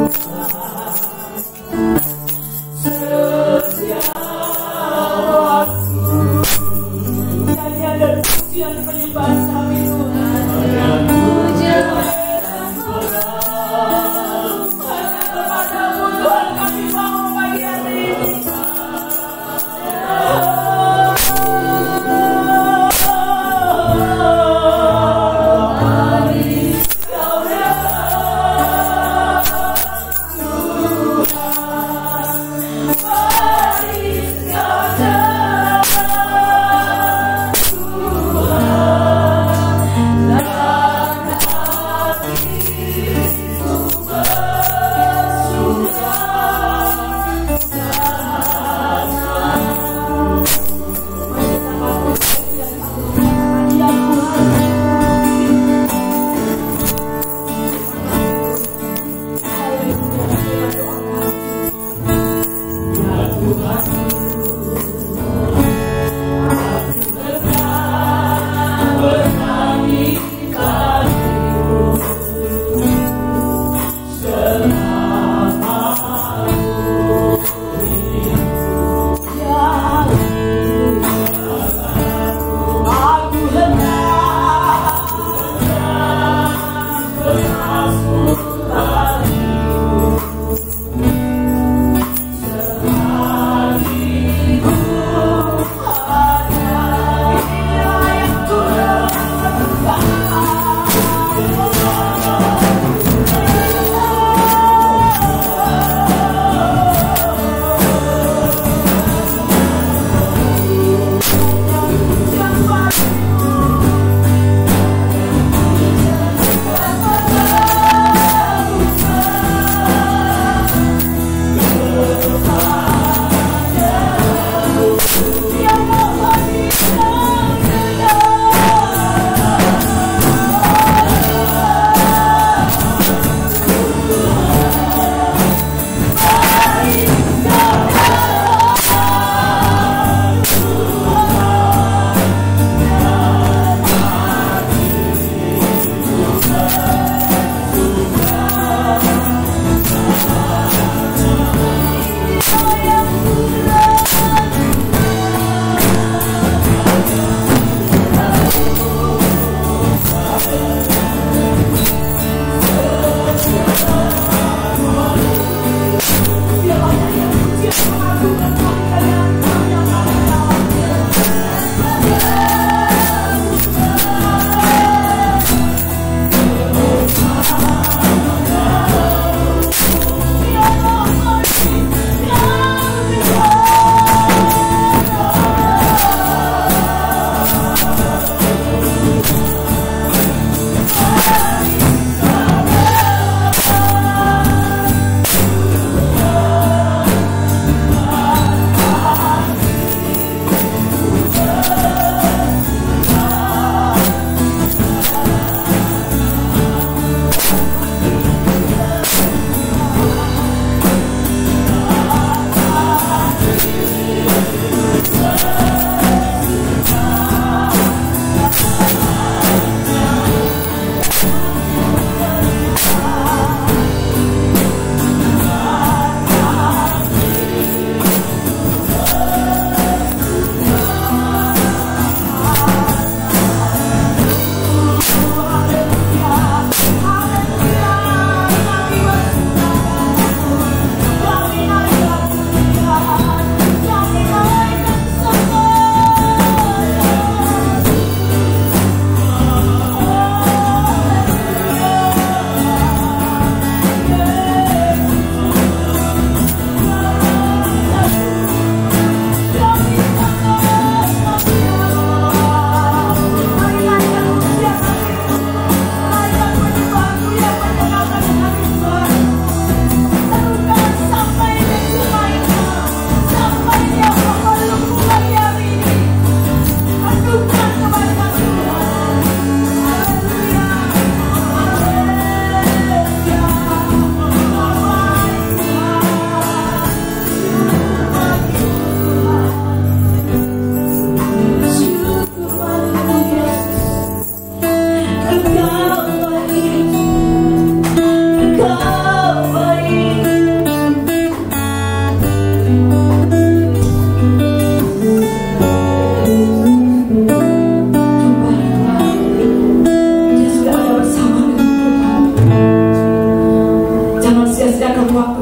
Tuhan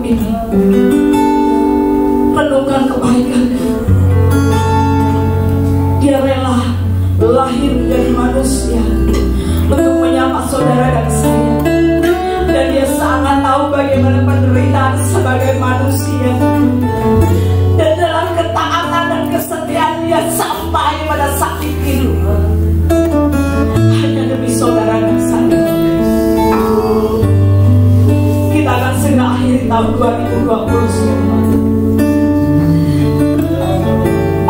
ini. Renungkan kebaikannya. Dia rela lahir menjadi manusia untuk menyapa saudara dan saya. Dan dia sangat tahu bagaimana penderitaan sebagai manusia. Dan dalam ketaatan dan kesetiaan dia sampai pada sakit hidup hanya demi saudara dan saya. Kita akan segera akhiri tahun 2020 sekarang.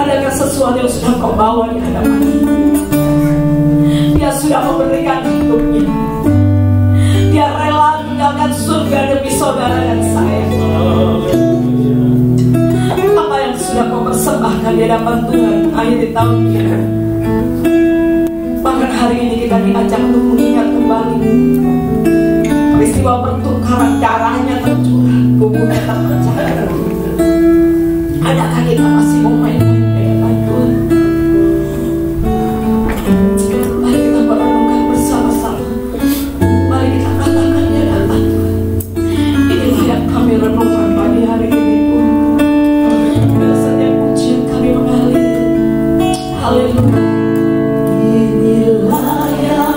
Adakah sesuatu yang sudah kau bawa di hadapan kita? Dia sudah memberikan hidupnya. Dia rela meninggalkan surga demi saudara dan saya. Apa yang sudah kau persembahkan di hadapan Tuhan akhir tahun ini? Bahkan hari ini kita diajak untuk mengingat kembali peristiwa pertukaran darahnya tercurah, tubuhnya terpecah. Adakah kita masih mau main-main di hadapan Tuhan? Mari kita merenungkan bersama-sama. Mari kita katakan di hadapan Tuhan. Inilah yang kami renungkan pagi hari ini, Tuhan. Dan setiap pujian kami mengalir. Haleluya. Inilah yang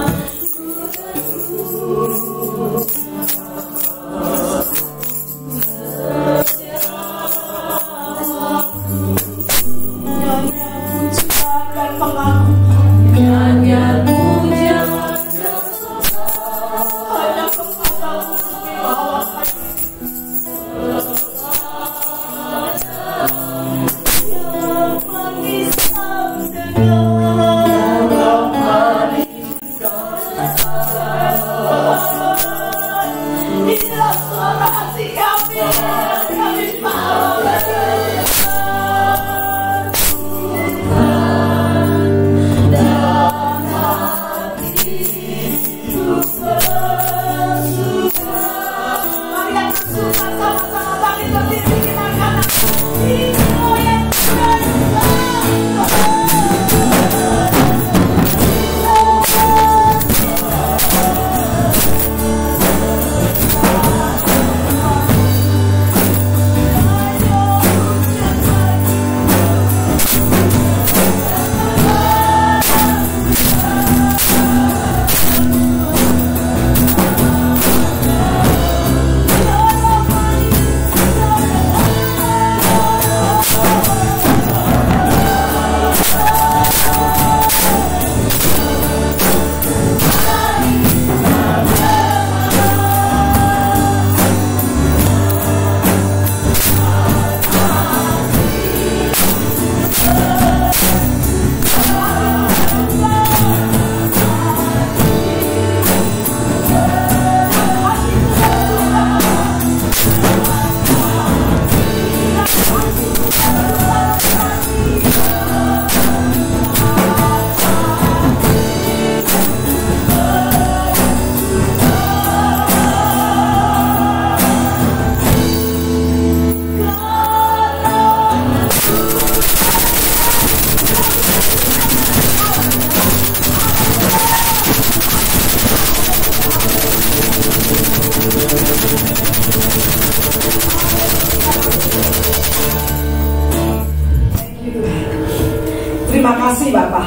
terima kasih Bapak.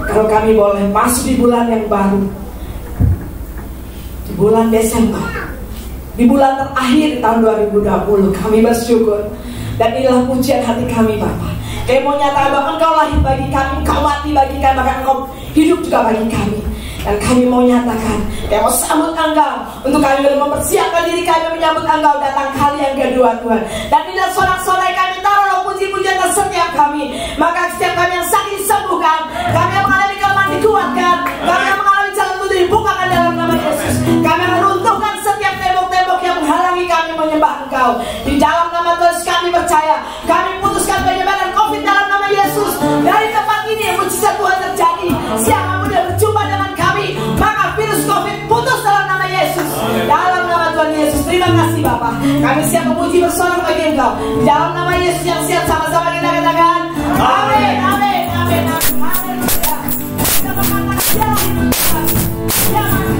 Kalau kami boleh masuk di bulan yang baru, di bulan Desember, di bulan terakhir tahun 2020, kami bersyukur. Dan inilah pujian hati kami Bapak. Kami mau nyatakan bahwa Engkau lahir bagi kami, Engkau mati bagi kami, bahkan Engkau hidup juga bagi kami. Dan kami mau nyatakan, kami mau sambut Engkau. Untuk kami mempersiapkan diri kami menyambut Engkau datang kali yang kedua Tuhan. Dan inilah sorak-sorai kami, taruh puji-pujian atas setiap kami. Maka setiap kami yang sakit disembuhkan, kami yang mengalami kelemahan dikuatkan, kami yang mengalami jalan untuk dibukakan dalam nama Yesus. Kami meruntuhkan setiap tembok-tembok yang menghalangi kami menyembah Engkau. Di dalam nama Tuhan kami percaya, kami putuskan penyebaran COVID dalam nama Yesus. Dari tempat ini mujizat Tuhan terjadi. Siapa muda berjumpa dengan kami, maka virus COVID putus dalam nama Yesus. Dalam nama Tuhan Yesus, terima kasih Bapak. Kami siap memuji bersorak bagi Engkau. Di dalam nama Yesus yang siap, sama-sama kita katakan amin, amin, amin, amin. Kita mengatakan siap hidup Tuhan. Siap, amin.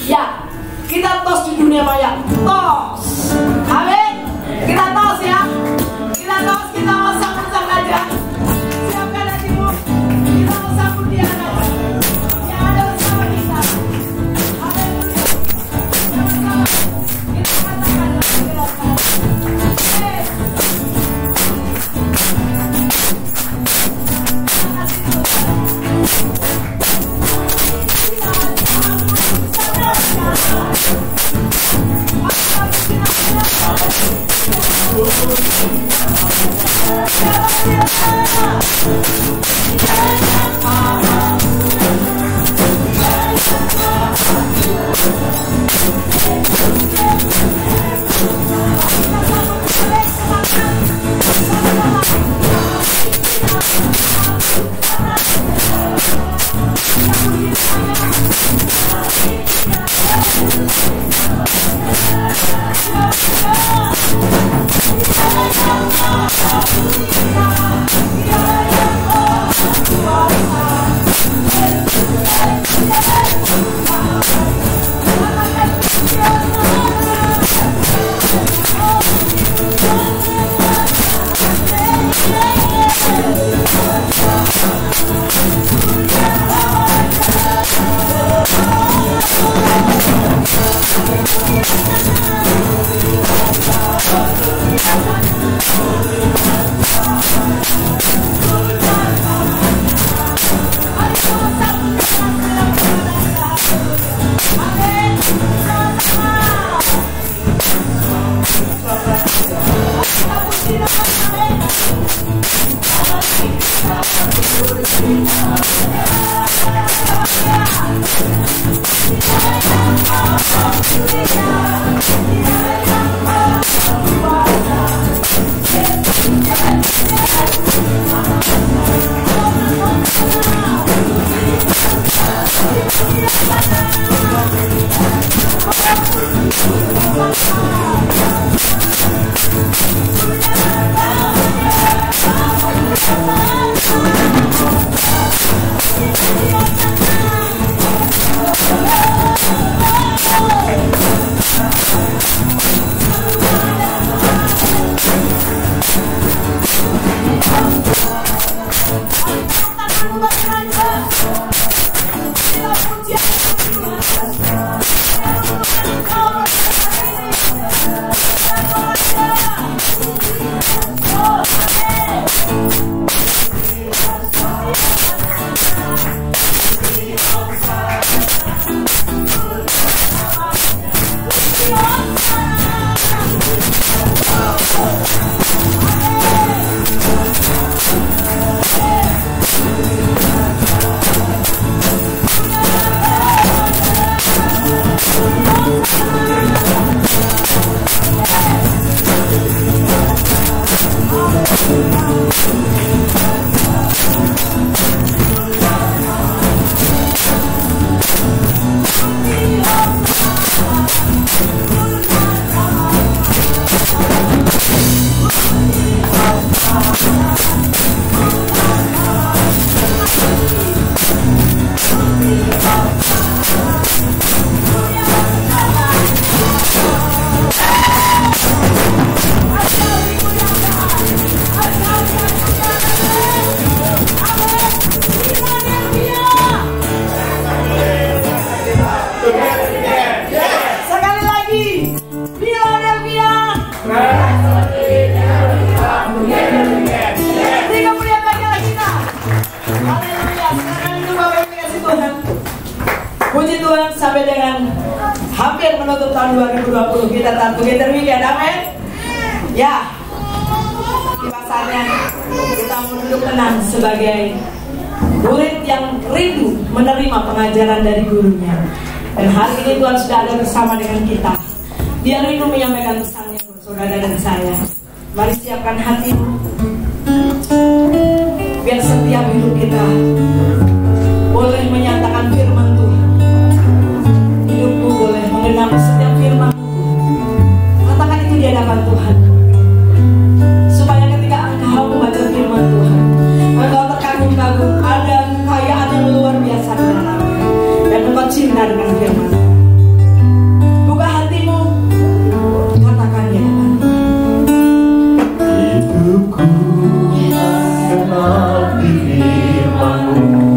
Ya, kita tos di dunia maya. Tos. Amin. Kita tos ya. Kita tos, kita osang-osang aja. Siapkan hatimu. Kita osang dia aja. Yang ada bersama kita. Haleluya. Sama-sama. Kita katakan lagi. Beri kemuliaan bagi kita. Haleluya. Sekarang itu Bapak Ibu kasih Tuhan. Puji Tuhan, sampai dengan hampir menutup tahun 2020 kita together weekend. Amin. Ya. Saatnya kita menunduk tenang sebagai murid yang rindu menerima pengajaran dari gurunya. Dan hari ini Tuhan sudah ada bersama dengan kita. Dia rindu menyampaikan pesannya untuk saudara dan saya. Mari siapkan hatimu, biar setiap hidup kita boleh menyatakan firman Tuhan. Hidupmu boleh mengenal setiap firman Tuhan. Katakan itu di hadapan Tuhan. Engkau membaca firman Tuhan, engkau terkagum-kagum, ada kekayaan yang luar biasa di dalamnya, dan engkau cinta dengan firman. Buka hatimu, katakan ya Tuhan. Hidupku mengenal firman-Mu.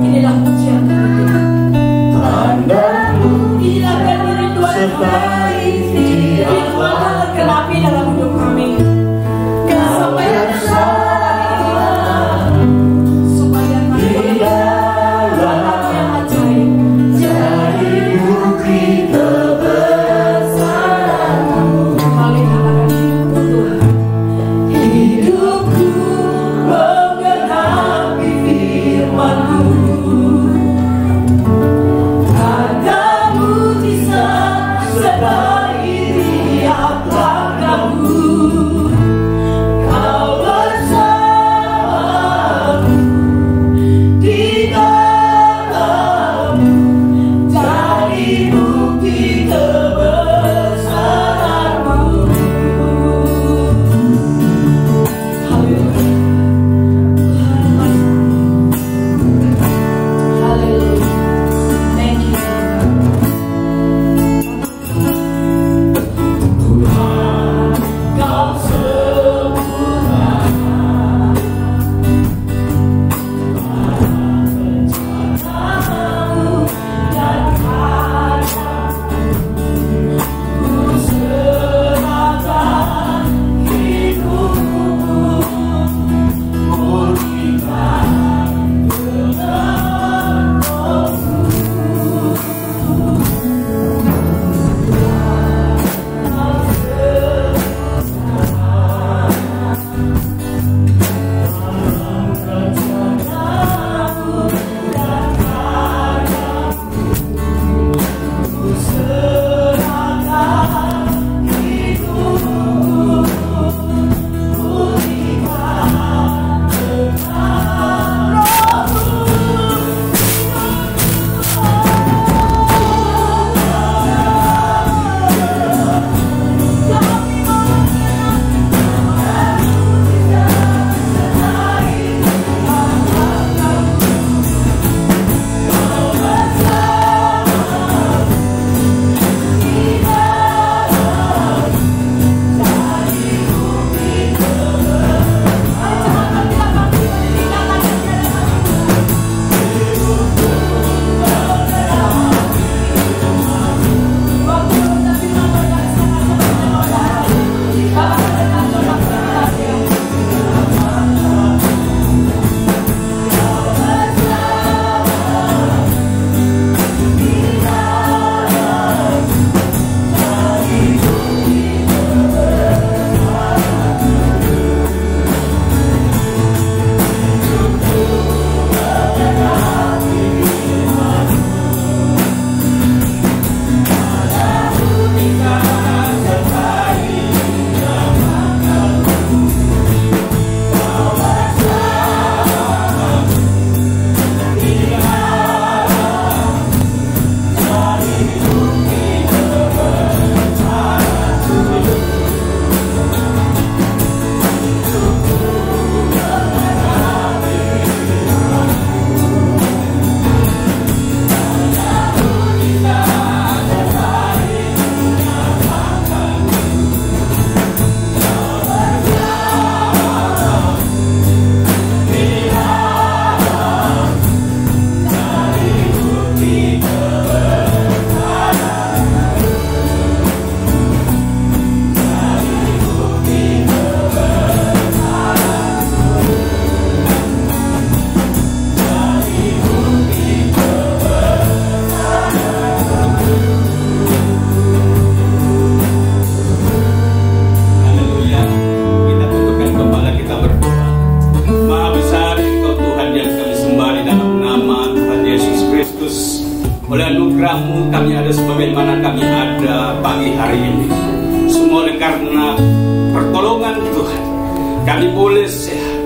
kami boleh sehat,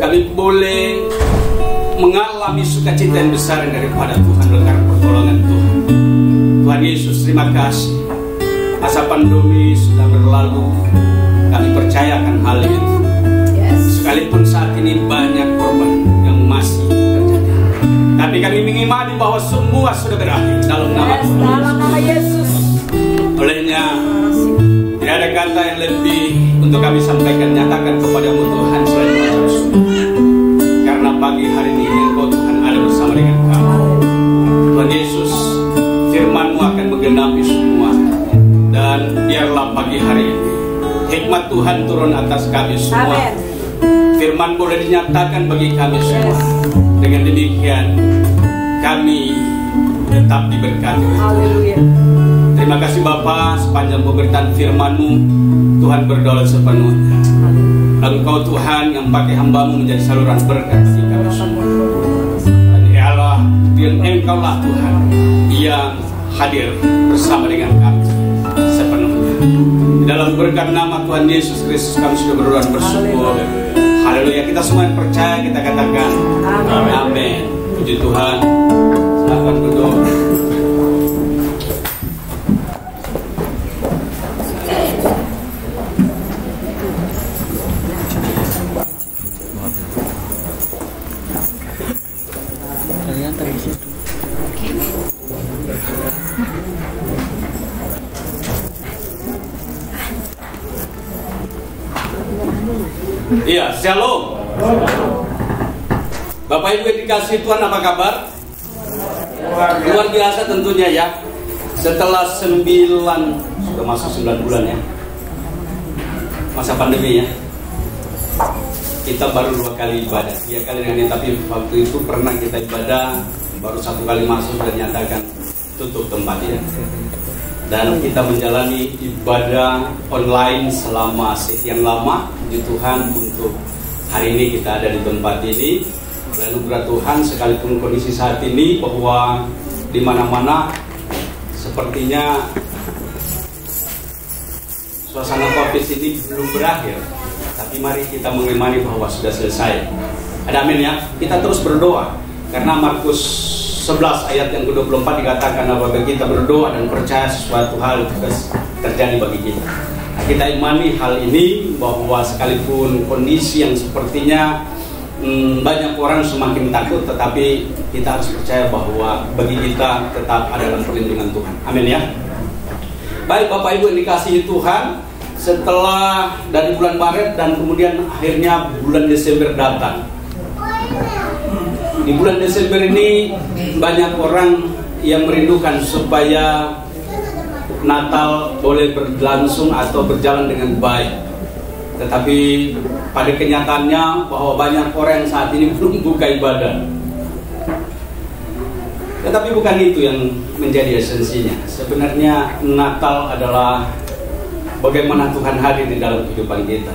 kami boleh mengalami sukacita yang besar daripada Tuhan berkat pertolongan Tuhan. Tuhan Yesus, terima kasih. Masa pandemi sudah berlalu, kami percayakan hal itu. Sekalipun saat ini banyak korban yang masih terjadi, tapi kami mengimani bahwa semua sudah berakhir dalam nama Yesus. Olehnya tidak ada kata yang lebih untuk kami sampaikan, nyatakan kepadamu Tuhan selain mengucap syukur. Karena pagi hari ini Engkau Tuhan ada bersama dengan kami. Tuhan Yesus, firman-Mu akan menggenapi semua. Dan biarlah pagi hari ini hikmat Tuhan turun atas kami semua. Firman boleh dinyatakan bagi kami semua. Dengan demikian kami tetap diberkati. Haleluya. Terima kasih Bapa, sepanjang pemberitaan firman-Mu Tuhan berdaulat sepenuhnya. Engkau Tuhan yang pakai hamba-Mu menjadi saluran berkat bagi kami semua. Dan ya Allah, Engkau lah Tuhan yang hadir bersama dengan kami sepenuhnya. Di dalam berkat nama Tuhan Yesus Kristus kami sudah berdoa dan bersyukur. Haleluya. Kita semua yang percaya kita katakan amin. Puji Tuhan. Silakan duduk. Iya, shalom. Bapak Ibu yang dikasihi Tuhan, apa kabar? Luar biasa tentunya ya. Setelah 9 sudah masuk 9 bulan ya, masa pandemi ya, kita baru 2 kali ibadah. 3 kali dengan ini, tapi waktu itu pernah kita ibadah, baru 1 kali masuk dan nyatakan tutup tempat ya. Dan kita menjalani ibadah online selama sekian lama. Puji Tuhan untuk hari ini kita ada di tempat ini. Dan anugerah Tuhan sekalipun kondisi saat ini bahwa di mana-mana sepertinya suasana COVID ini belum berakhir. Tapi mari kita mengimani bahwa sudah selesai. Ada amin ya. Kita terus berdoa karena Markus 11 ayat yang ke-24 dikatakan apabila kita berdoa dan percaya sesuatu hal itu terjadi bagi kita. Nah, kita imani hal ini bahwa sekalipun kondisi yang sepertinya banyak orang semakin takut, tetapi kita harus percaya bahwa bagi kita tetap ada dalam perlindungan Tuhan. Amin ya. Baik Bapak Ibu yang dikasihi Tuhan, setelah dari bulan Maret dan kemudian akhirnya bulan Desember datang. Di bulan Desember ini banyak orang yang merindukan supaya Natal boleh berlangsung atau berjalan dengan baik. Tetapi pada kenyataannya bahwa banyak orang yang saat ini belum buka ibadah. Tetapi bukan itu yang menjadi esensinya. Sebenarnya Natal adalah bagaimana Tuhan hadir di dalam kehidupan kita.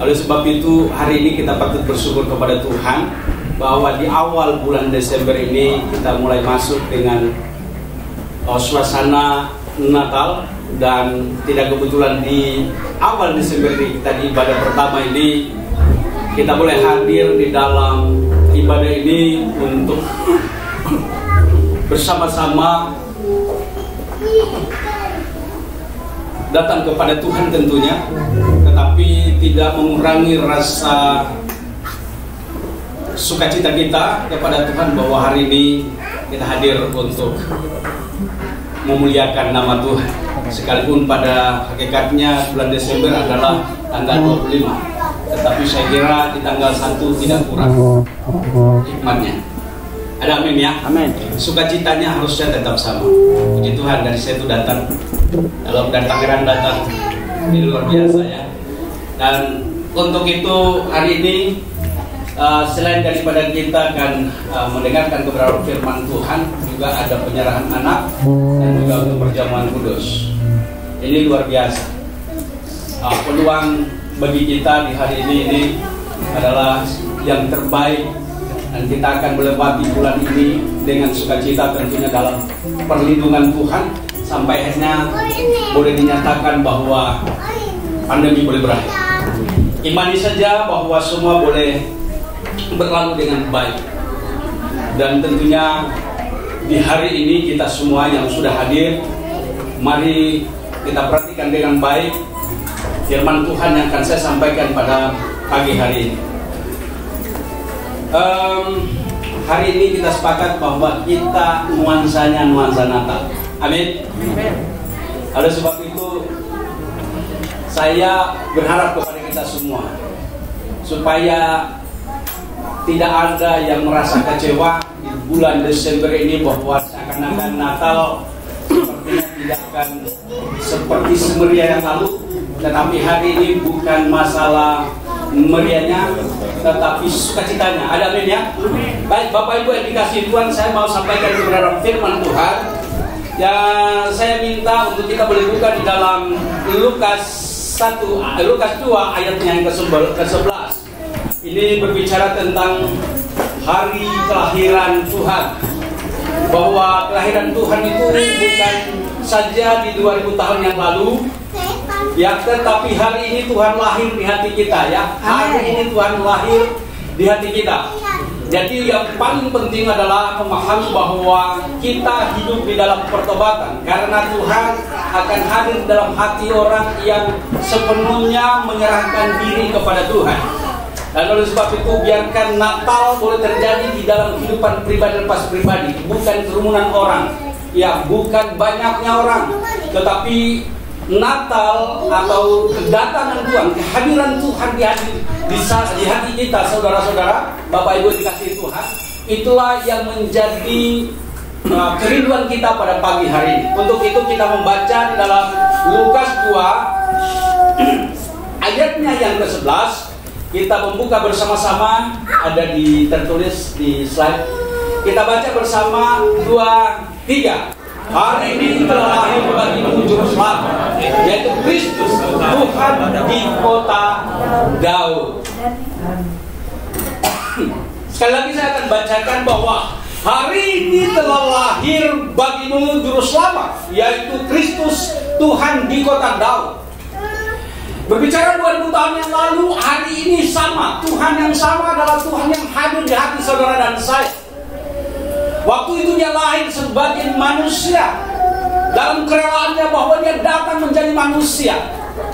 Oleh sebab itu hari ini kita patut bersyukur kepada Tuhan bahwa di awal bulan Desember ini kita mulai masuk dengan suasana Natal. Dan tidak kebetulan di awal Desember ini kita di ibadah pertama ini kita boleh hadir di dalam ibadah ini untuk bersama-sama datang kepada Tuhan tentunya, tetapi tidak mengurangi rasa sukacita kita kepada Tuhan bahwa hari ini kita hadir untuk memuliakan nama Tuhan. Sekalipun pada hakikatnya bulan Desember adalah tanggal 25, tetapi saya kira di tanggal 1 tidak kurang hikmatnya. Ada amin ya? Amin. Sukacitanya harusnya tetap sama. Puji Tuhan, dari saya itu datang, kalau dari Tangerang datang, ini luar biasa ya. Dan untuk itu hari ini selain daripada kita akan mendengarkan kebenaran firman Tuhan, juga ada penyerahan anak dan juga untuk perjamuan kudus. Ini luar biasa. Peluang bagi kita di hari ini adalah yang terbaik, dan kita akan melewati bulan ini dengan sukacita tentunya dalam perlindungan Tuhan sampai akhirnya boleh dinyatakan bahwa pandemi boleh berakhir. Imani saja bahwa semua boleh berlalu dengan baik. Dan tentunya di hari ini kita semua yang sudah hadir, mari kita perhatikan dengan baik firman Tuhan yang akan saya sampaikan pada pagi hari ini. Hari ini kita sepakat bahwa kita nuansanya nuansa Natal. Amin. Oleh sebab itu saya berharap kepada kita semua supaya tidak ada yang merasa kecewa di bulan Desember ini bahwa seakan-akan Natal sepertinya tidak akan seperti semeriah yang lalu. Tetapi hari ini bukan masalah meriahnya, tetapi sukacitanya. Ada amin ya? Baik Bapak Ibu yang dikasihi Tuhan, saya mau sampaikan kebenaran firman Tuhan yang saya minta untuk kita boleh buka di dalam Lukas 2 ayatnya yang ke-11. Ini berbicara tentang hari kelahiran Tuhan, bahwa kelahiran Tuhan itu bukan saja di 2000 tahun yang lalu ya, tetapi hari ini Tuhan lahir di hati kita ya. Hari ini Tuhan lahir di hati kita. Jadi yang paling penting adalah memahami bahwa kita hidup di dalam pertobatan, karena Tuhan akan hadir dalam hati orang yang sepenuhnya menyerahkan diri kepada Tuhan. Dan oleh sebab itu biarkan Natal boleh terjadi di dalam kehidupan pribadi dan pas pribadi, bukan kerumunan orang ya, bukan banyaknya orang, tetapi Natal atau kedatangan Tuhan, kehadiran Tuhan di hati kita, saudara-saudara, Bapak Ibu dikasihi Tuhan, itulah yang menjadi kerinduan kita pada pagi hari ini. Untuk itu kita membaca di dalam Lukas 2 ayatnya yang ke-11. Kita membuka bersama-sama, ada tertulis di slide. Kita baca bersama 2, 3. Hari ini telah lahir bagimu juru selamat, yaitu Kristus Tuhan di kota Daud. Sekali lagi saya akan bacakan bahwa hari ini telah lahir bagimu juru selamat, yaitu Kristus Tuhan di kota Daud. Berbicara 2000 tahun yang lalu, hari ini sama. Tuhan yang sama adalah Tuhan yang hadir di hati saudara dan saya. Waktu itu dia lahir sebagai manusia, dalam kerelaannya bahwa dia datang menjadi manusia.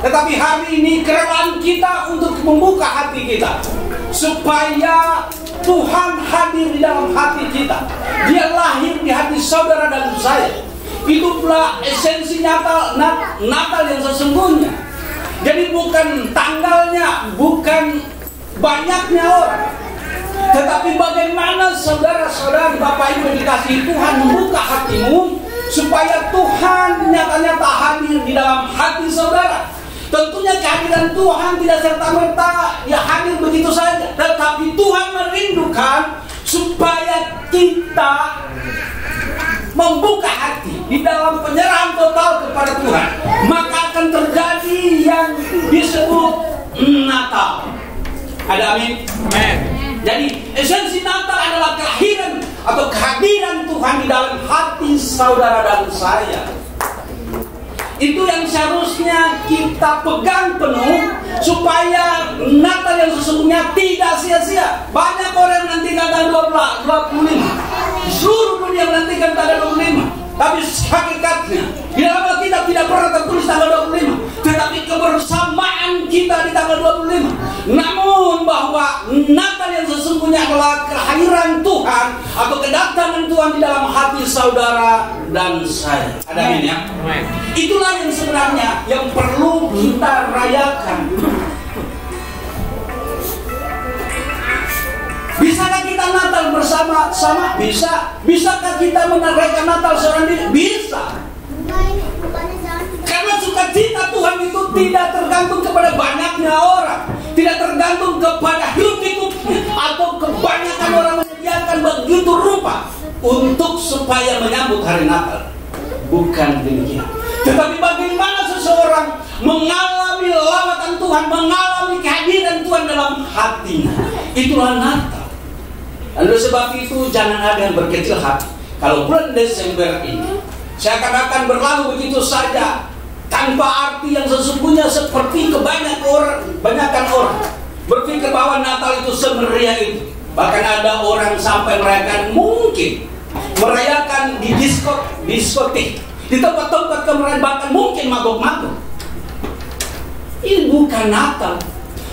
Tetapi hari ini kerelaan kita untuk membuka hati kita, supaya Tuhan hadir di dalam hati kita. Dia lahir di hati saudara dan saya. Itulah esensi Natal yang sesungguhnya. Jadi bukan tanggalnya, bukan banyaknya orang, tetapi bagaimana saudara-saudara, Bapak Ibu dikasihi Tuhan, membuka hatimu supaya Tuhan nyata-nyata hadir di dalam hati saudara. Tentunya kehadiran Tuhan tidak serta-merta dia hadir begitu saja, tetapi Tuhan merindukan supaya kita membuka hati di dalam penyerahan total kepada Tuhan. Maka akan terjadi yang disebut Natal. Ada amin? Amin. Jadi esensi Natal adalah kelahiran atau kehadiran Tuhan di dalam hati saudara dan saya. Itu yang seharusnya kita pegang penuh, supaya Natal yang sesungguhnya tidak sia-sia. Banyak orang yang nantikan tanggal 25, seluruh dunia menantikan tanggal 25. Tapi hakikatnya di dalam Alkitab tidak pernah tertulis tanggal 25, tetapi kebersamaan kita di tanggal 25. Namun bahwa Natal yang sesungguhnya adalah kehadiran Tuhan atau kedatangan Tuhan di dalam hati saudara dan saya. Ada amin ya? Itulah yang sebenarnya yang perlu kita rayakan. Bisakah kita Natal bersama-sama? Bisa. Bisakah kita merayakan Natal seorang diri? Bisa. Karena sukacita Tuhan itu tidak tergantung kepada banyaknya orang, tidak tergantung kepada hidup-hidupnya atau kebanyakan orang menyediakan begitu rupa untuk supaya menyambut hari Natal. Bukan demikian. Tetapi bagaimana seseorang mengalami lawatan Tuhan, mengalami kehadiran Tuhan dalam hatinya, itulah Natal. Oleh sebab itu jangan ada yang berkecil hati. Kalau bulan Desember ini seakan-akan berlalu begitu saja tanpa arti yang sesungguhnya, seperti kebanyakan Kenapa Natal itu semeriah itu? Bahkan ada orang sampai merayakan di diskotik, di tempat-tempat kemerayakan, bahkan mungkin mabuk-mabuk. Ini bukan Natal.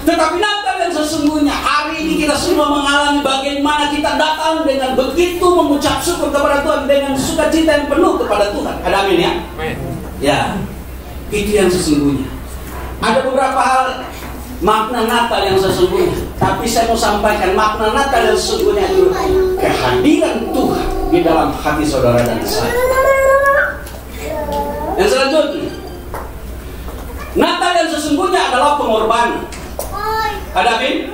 Tetapi Natal yang sesungguhnya, hari ini kita semua mengalami bagaimana kita datang dengan begitu mengucap syukur kepada Tuhan, dengan sukacita yang penuh kepada Tuhan. Ada amin ya? Ya, itu yang sesungguhnya. Ada beberapa hal makna Natal yang sesungguhnya, tapi saya mau sampaikan makna Natal yang sesungguhnya itu kehadiran Tuhan di dalam hati saudara dan saya. Yang selanjutnya, Natal yang sesungguhnya adalah pengorbanan. Ada amin?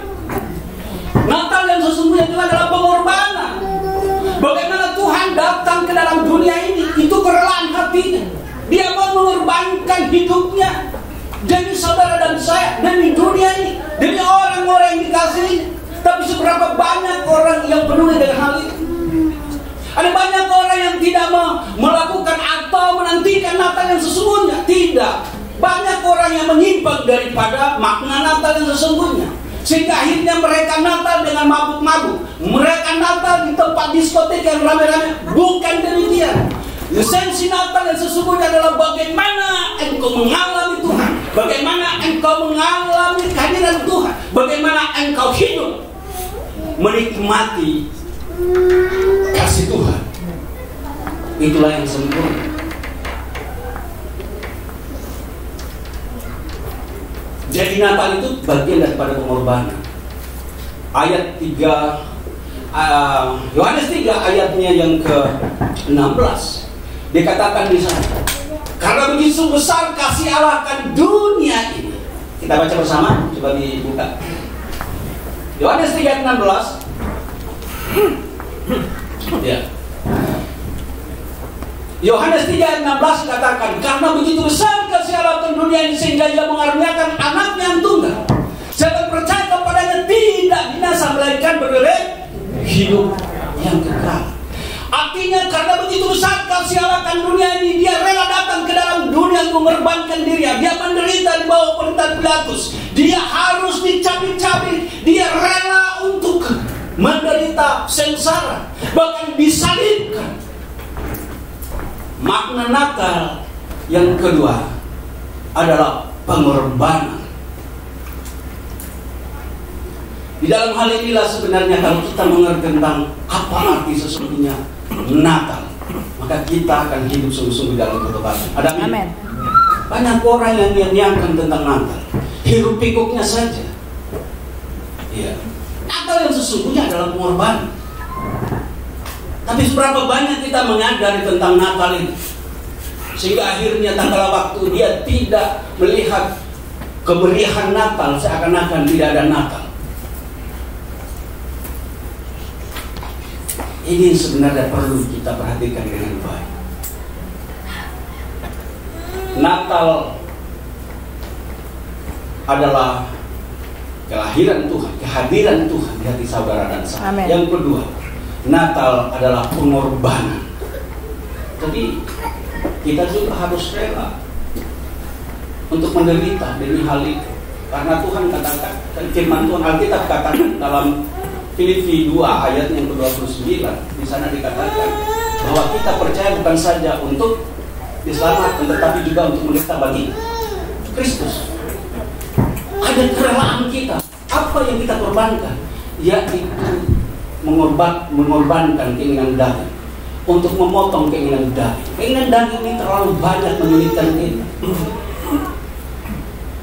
Natal yang sesungguhnya itu adalah pengorbanan. Bagaimana Tuhan datang ke dalam dunia ini, itu kerelaan hatinya. Dia mau mengorbankan hidupnya demi saudara dan saya, demi dunia ini, demi orang-orang yang dikasihi. Tapi seberapa banyak orang yang peduli dengan hal itu? Ada banyak orang yang tidak melakukan atau menantikan Natal yang sesungguhnya. Tidak. Banyak orang yang menyimpang daripada makna Natal yang sesungguhnya, sehingga akhirnya mereka Natal dengan mabuk-mabuk. Mereka Natal di tempat diskotik yang ramai-ramai. Bukan demikian. Esensi Natal yang sesungguhnya adalah bagaimana engkau mengalami Tuhan, bagaimana engkau mengalami kehadiran Tuhan, bagaimana engkau hidup menikmati kasih Tuhan. Itulah yang sempurna. Jadi Natal itu bagian daripada pengorbanan. Ayat 3 Yohanes 3 ayatnya yang ke-16. Dikatakan di sana, karena begitu besar kasih Allah akan dunia ini. Kita baca bersama, coba dibuka. Yohanes 3:16. Ya. Yohanes 3:16 katakan, karena begitu besar kasih Allah akan dunia ini sehingga Ia mengaruniakan anaknya yang tunggal, siapa percaya kepadanya tidak binasa melainkan beroleh hidup yang kekal. Artinya karena begitu besar kasih Allah akan dunia ini, Dia rela datang ke dalam dunia untuk mengorbankan dirinya. Dia menderita di bawah pemerintahan Pilatus. Dia harus dicabik-cabik. Dia rela untuk menderita sengsara, bahkan disalibkan. Makna Natal yang kedua adalah pengorbanan. Di dalam hal inilah sebenarnya kalau kita mengerti tentang apa arti sesungguhnya Natal, maka kita akan hidup sungguh-sungguh dalam ketobatan. Ada amin? Banyak orang yang nyangkan tentang Natal, hiruk pikuknya saja. Ya. Natal yang sesungguhnya adalah pengorbanan. Tapi seberapa banyak kita menyadari tentang Natal ini, sehingga akhirnya tanggal waktu dia tidak melihat kemeriahan Natal, seakan-akan tidak ada Natal. Ini sebenarnya perlu kita perhatikan dengan baik. Natal adalah kelahiran Tuhan, kehadiran Tuhan di hati saudara dan saya. Amen. Yang kedua, Natal adalah pengorbanan. Jadi kita juga harus rela untuk menderita demi hal itu, karena Tuhan katakan, firman Tuhan Alkitab katakan dalam Filipi 2 ayat yang ke-29, di sana dikatakan bahwa kita percaya bukan saja untuk diselamatkan, tetapi juga untuk menderita bagi Kristus. Ada kerelaan kita. Apa yang kita korbankan? Yaitu mengorbankan keinginan daging, untuk memotong keinginan daging. Keinginan daging ini terlalu banyak menyulitkan kita.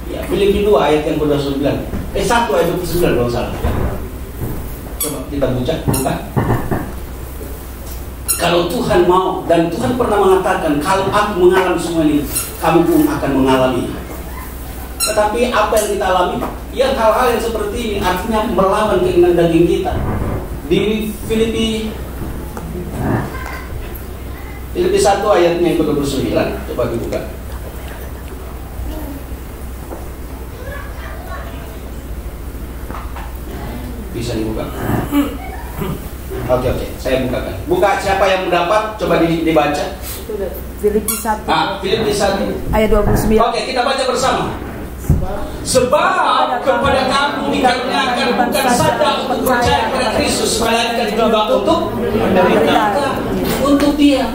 Ya, Filipi 2 ayat yang ke-29. 1 ayat 29 kalau salah. Coba kita buka. Kalau Tuhan mau, dan Tuhan pernah mengatakan, kalau aku mengalami semua ini, kamu pun akan mengalami. Tetapi apa yang kita alami? Ya hal-hal yang seperti ini, artinya melawan keinginan daging kita. Di Filipi 1 ayatnya yang ke-29, coba dibuka. Bisa dibuka. Oke, saya bukakan. Buka, siapa yang mendapat, coba dibaca. Filipi 1. Filipi 1 ayat 29. Oke, kita baca bersama. Sebab kepada kamu dikaruniakan bukan saja untuk percaya kepada Kristus, melainkan juga untuk menderita untuk Dia.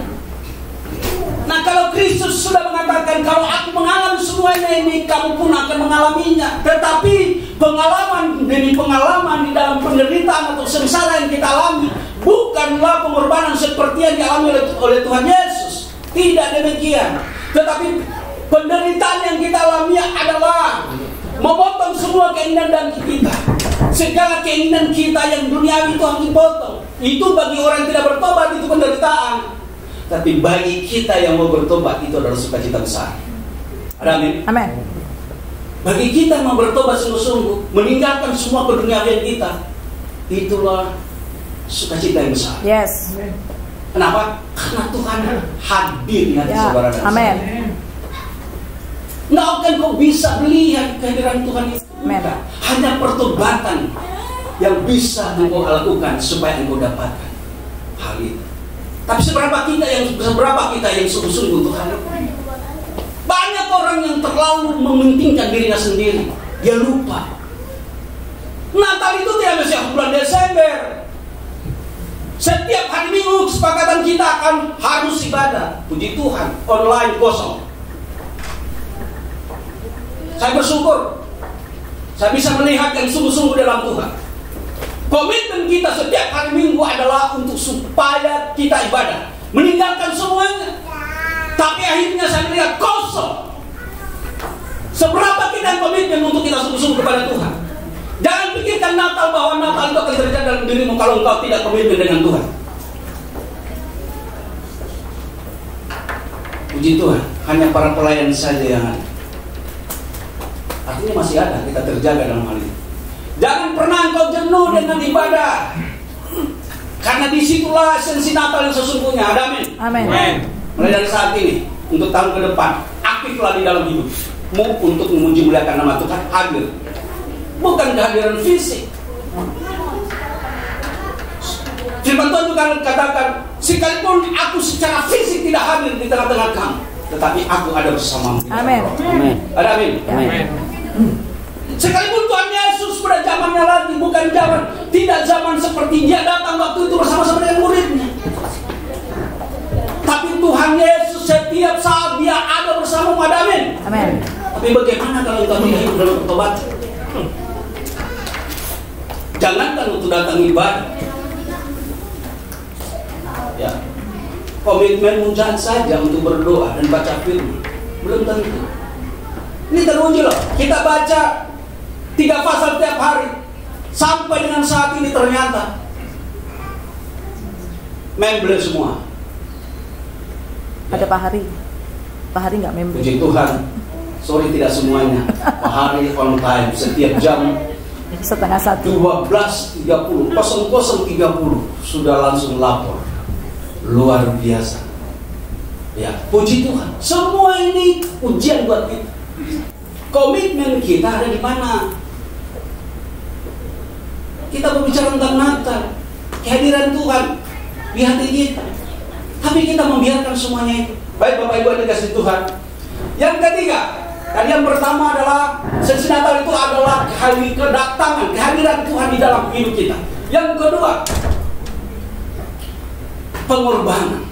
Nah, kalau Kristus sudah mengatakan, kalau aku mengalami semuanya ini, kamu pun akan mengalaminya. Tetapi pengalaman demi pengalaman di dalam penderitaan atau sengsara yang kita alami bukanlah pengorbanan seperti yang dialami oleh Tuhan Yesus. Tidak demikian. Tetapi penderitaan yang kita alami adalah memotong semua keinginan dan kita. Segala keinginan kita yang duniawi itu harus dipotong. Itu bagi orang yang tidak bertobat itu penderitaan. Tapi bagi kita yang mau bertobat itu adalah sukacita besar. Amin. Amin. Bagi kita mau bertobat sungguh-sungguh, meninggalkan semua keduniawian kita, itulah sukacita yang besar. Yes. Kenapa? Karena Tuhan hadir di hati saudara dan saya. Amin. Nggak akan kau bisa melihat kehadiran Tuhan itu. Hanya pertobatan yang bisa engkau lakukan supaya engkau dapatkan hal itu. Tapi seberapa kita yang sungguh-sungguh Tuhan? Banyak orang yang terlalu mementingkan dirinya sendiri. Dia lupa Natal itu tidak mesti bulan Desember. Setiap hari Minggu kesepakatan kita akan harus ibadah. Puji Tuhan, online kosong. Saya bersyukur saya bisa melihat yang sungguh-sungguh dalam Tuhan. Komitmen kita setiap hari Minggu adalah untuk supaya kita ibadah, meninggalkan semuanya. Tapi akhirnya saya melihat kosong. Seberapa kita komitmen untuk kita sungguh-sungguh kepada Tuhan? Jangan pikirkan Natal bahwa Natal itu akan terjadi dalam dirimu kalau engkau tidak komitmen dengan Tuhan. Puji Tuhan, hanya para pelayan saja yang ada. Artinya masih ada, kita terjaga dalam hal ini. Jangan pernah engkau jenuh dengan ibadah, karena disitulah esensi Natal yang sesungguhnya. Amin. Amin. Mulai dari saat ini, untuk tahun ke depan, aktiflah di dalam hidupmu untuk memuji muliakan nama Tuhan. Hadir, bukan kehadiran fisik. Firman Tuhan juga katakan, sekalipun aku secara fisik tidak hadir di tengah-tengah kamu, tetapi aku ada bersamamu. Amin. Amin. Amin. Amin. Sekalipun Tuhan Yesus pada zamannya lagi, bukan tidak zaman seperti dia datang waktu itu bersama-sama dengan muridnya. Tapi Tuhan Yesus setiap saat dia ada bersama umat. Amin. Amin. Tapi bagaimana kalau kita hidup dalam pertobatan? Jangankan untuk datang ibadah, ya, komitmen jangan saja untuk berdoa dan baca firman belum tentu. Ini teruji loh. Kita baca 3 pasal tiap hari sampai dengan saat ini ternyata member semua. Ada Pak Hari nggak member? Puji Tuhan, sorry tidak semuanya. Pak Hari on time setiap jam 12:30 00:30 sudah langsung lapor. Luar biasa. Ya, puji Tuhan. Semua ini ujian buat kita. Komitmen kita ada di mana? Kita berbicara tentang Natal, kehadiran Tuhan di hati kita. Tapi kita membiarkan semuanya itu. Baik Bapak Ibu yang dikasihi Tuhan. Yang ketiga, tadi yang pertama adalah sesi Natal itu adalah kedatangan, kehadiran Tuhan di dalam hidup kita. Yang kedua, pengorbanan.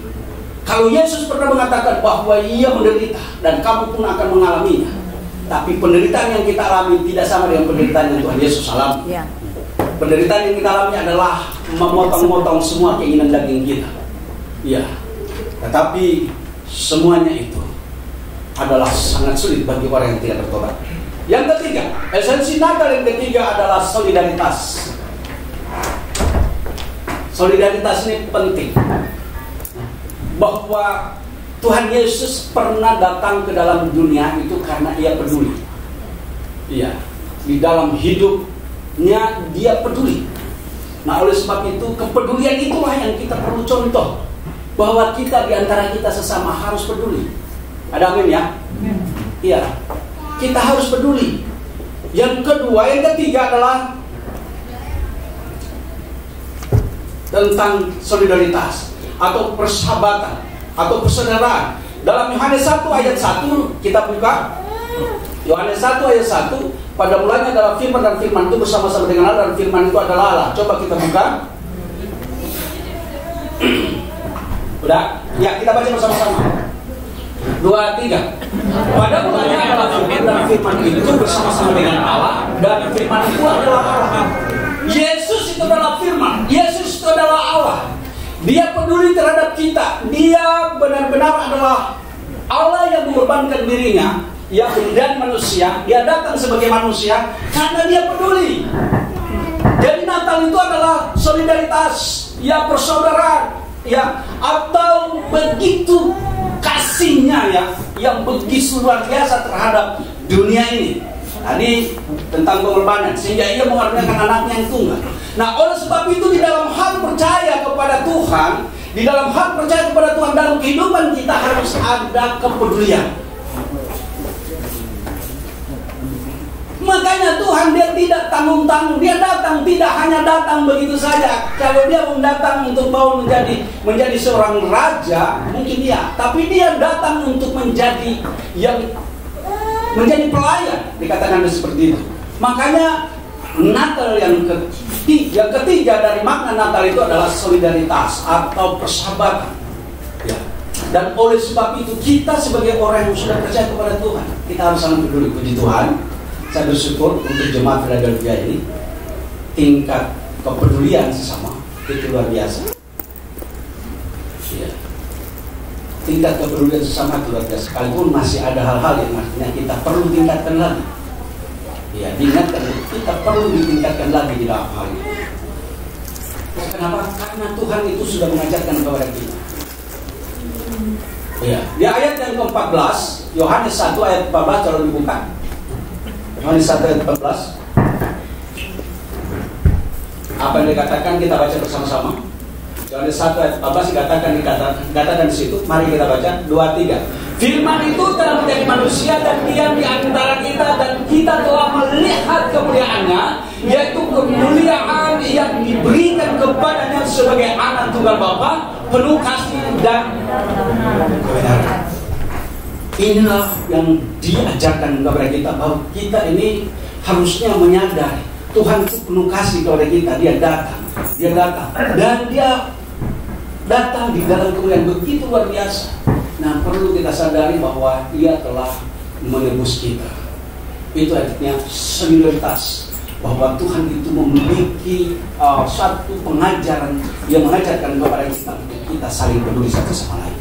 Kalau Yesus pernah mengatakan bahwa ia menderita dan kamu pun akan mengalaminya. Tapi penderitaan yang kita alami tidak sama dengan penderitaan yang Tuhan Yesus alami. Ya. Penderitaan yang kita alami adalah memotong-motong semua keinginan daging kita. Ya. Tetapi semuanya itu adalah sangat sulit bagi orang yang tidak bertobat. Yang ketiga, esensi Natal yang ketiga adalah solidaritas. Solidaritas ini penting. Bahwa Tuhan Yesus pernah datang ke dalam dunia itu karena ia peduli. Iya, di dalam hidupnya dia peduli. Nah, oleh sebab itu kepedulian itulah yang kita perlu contoh, bahwa kita di antara kita sesama harus peduli. Ada amin ya? Iya, kita harus peduli. Yang ketiga adalah tentang solidaritas atau persahabatan atau persaudaraan. Dalam Yohanes 1 ayat 1 kita buka. Yohanes 1 ayat 1, Pada mulanya adalah firman, dan firman itu bersama-sama dengan Allah, dan firman itu adalah Allah. Coba kita buka. Udah? Ya, kita baca bersama-sama. 2, 3. Pada mulanya adalah firman, dan firman itu bersama-sama dengan Allah, dan firman itu adalah Allah. Yesus itu adalah firman. Yesus itu adalah Allah. Dia peduli terhadap kita. Dia benar-benar adalah Allah yang mengorbankan dirinya, yang menjadi manusia. Dia datang sebagai manusia karena dia peduli. Jadi Natal itu adalah solidaritas, ya, persaudaraan, ya, atau begitu kasihnya, ya, yang begitu luar biasa terhadap dunia ini. Tadi tentang pengorbanan, sehingga ia mengorbankan anaknya yang tunggal. Nah, oleh sebab itu di dalam hal percaya kepada Tuhan, di dalam hal percaya kepada Tuhan, dalam kehidupan kita harus ada kepedulian. Makanya Tuhan dia tidak tanggung-tanggung. Dia datang, tidak hanya datang begitu saja. Kalau dia mau datang untuk mau menjadi seorang raja, mungkin dia. Tapi dia datang untuk menjadi pelayan, dikatakan seperti itu. Makanya Natal yang ketiga dari makna Natal itu adalah solidaritas atau persahabatan. Ya. Dan oleh sebab itu kita sebagai orang yang sudah percaya kepada Tuhan, kita harus sangat peduli. Puji Tuhan, saya bersyukur untuk jemaat Philadelphia ini, tingkat kepedulian sesama itu luar biasa. Ya. Tingkat kepedulian sesama itu luar biasa. Sekalipun masih ada hal-hal yang artinya kita perlu tingkatkan lagi. Ya, diingatkan, kita perlu ditingkatkan lagi di dalam hal ini. Kenapa? Karena Tuhan itu sudah mengajarkan kepada kita. Ya, di ayat yang ke-14, Yohanes 1 ayat 14, kalau dibuka. Yohanes 1 ayat 14. Apa yang dikatakan, kita baca bersama-sama. Yohanes 1 ayat 14 dikatakan di situ. Mari kita baca 2, 3. Firman itu telah menjadi manusia dan diam di antara kita, dan kita telah melihat kemuliaannya, yaitu kemuliaan yang diberikan kepadanya sebagai anak tunggal Bapa, penuh kasih dan kebenaran. Inilah yang diajarkan kepada kita, bahwa kita ini harusnya menyadari Tuhan itu penuh kasih kepada kita. Dia datang dan dia datang di dalam kemuliaan begitu luar biasa. Nah, perlu kita sadari bahwa Ia telah menebus kita. Itu artinya solidaritas, bahwa Tuhan itu memiliki satu pengajaran yang mengajarkan kepada kita untuk kita saling peduli satu sama lain.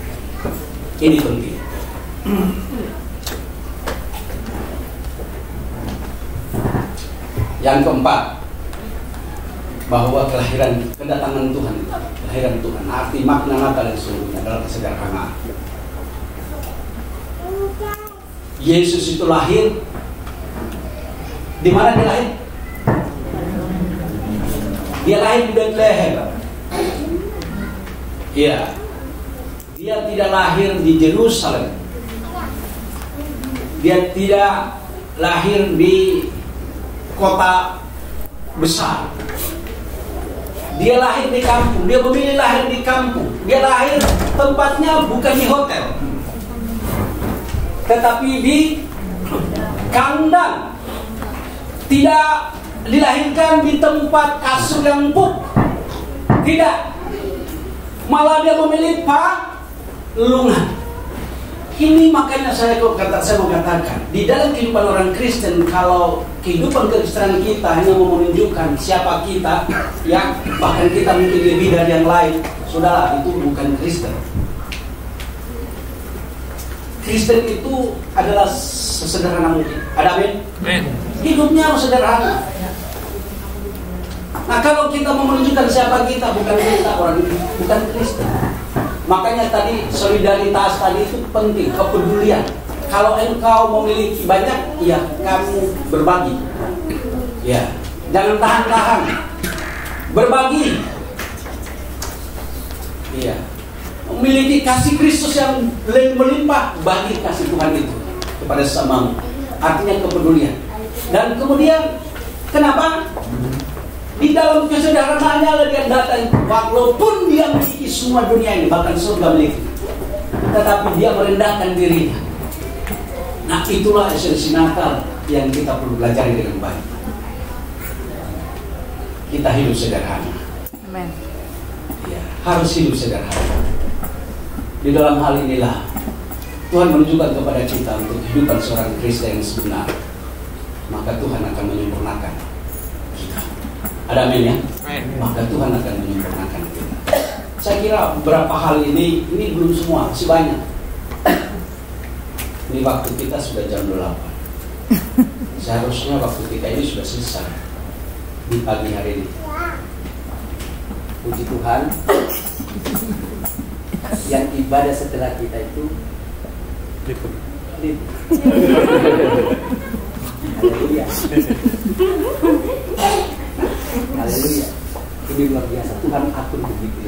Ini penting. Yang keempat, bahwa kedatangan Tuhan, kelahiran Tuhan, arti makna Natal yang sesungguhnya adalah kesederhanaan. Yesus itu lahir. Di mana dia lahir? Dia lahir di Bethlehem. Iya. Dia tidak lahir di Yerusalem. Dia tidak lahir di kota besar. Dia lahir di kampung. Dia memilih lahir di kampung. Dia lahir tempatnya bukan di hotel, tetapi di kandang. Tidak dilahirkan di tempat kasur yang empuk. Tidak. Malah dia memilih palungan. Ini makanya saya mau katakan, di dalam kehidupan orang Kristen, kalau kehidupan kekristenan kita hanya mau menunjukkan siapa kita, ya, bahkan kita mungkin lebih dari yang lain, sudahlah, itu bukan Kristen. Kristen itu adalah sesederhana mungkin. Ada amin? Hidupnya harus sederhana. Nah, kalau kita mau menunjukkan siapa kita, bukan Kristen. Makanya tadi solidaritas tadi itu penting, kepedulian. Kalau engkau memiliki banyak, ya kamu berbagi. Ya, jangan tahan-tahan. Berbagi. Iya. Memiliki kasih Kristus yang melimpah, bagi kasih Tuhan itu kepada sesamamu. Artinya kepedulian. Dan kemudian kenapa? Di dalam kesederhanaannya dia datang, walaupun dia memiliki semua dunia ini, bahkan surga milik, tetapi dia merendahkan dirinya. Nah, itulah esensi Natal yang kita perlu belajar dengan baik. Kita hidup sederhana. Amen. Ya, harus hidup sederhana. Di dalam hal inilah Tuhan menunjukkan kepada kita untuk kehidupan seorang Kristen yang sebenar. Maka Tuhan akan menyempurnakan kita. Ada amin ya? Maka Tuhan akan menyempurnakan kita. Saya kira beberapa hal ini belum semua, masih banyak. Ini waktu kita sudah jam 8. Seharusnya waktu kita ini sudah selesai di pagi hari ini. Puji Tuhan. Yang ibadah setelah kita itu Haleluya. Haleluya. Ini luar biasa. Tuhan atur begitu.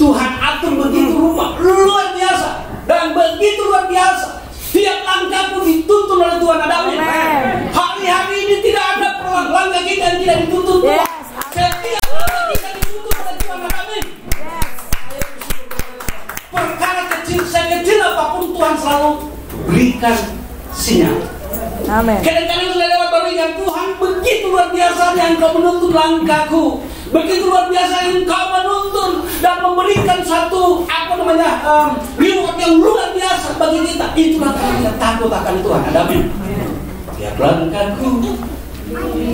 Tuhan atur begitu luar biasa dan begitu luar biasa. Tiap langkahku dituntun oleh Tuhan. Ada amin. Hari-hari ini tidak ada langkah kita yang tidak dituntun Tuhan. Setiap langkah kita dituntun oleh Tuhan. Ada amin. Perkara kecil sekecil apapun Tuhan selalu berikan sinyal. Amin. Kadang-kadang sudah lewat baru ingat, Tuhan begitu luar biasa yang Engkau menuntun langkahku, begitu luar biasa yang Engkau menuntun dan memberikan satu reward yang luar biasa bagi kita. Itulah kita takut akan Tuhan. Ada amin. Tiap langkahku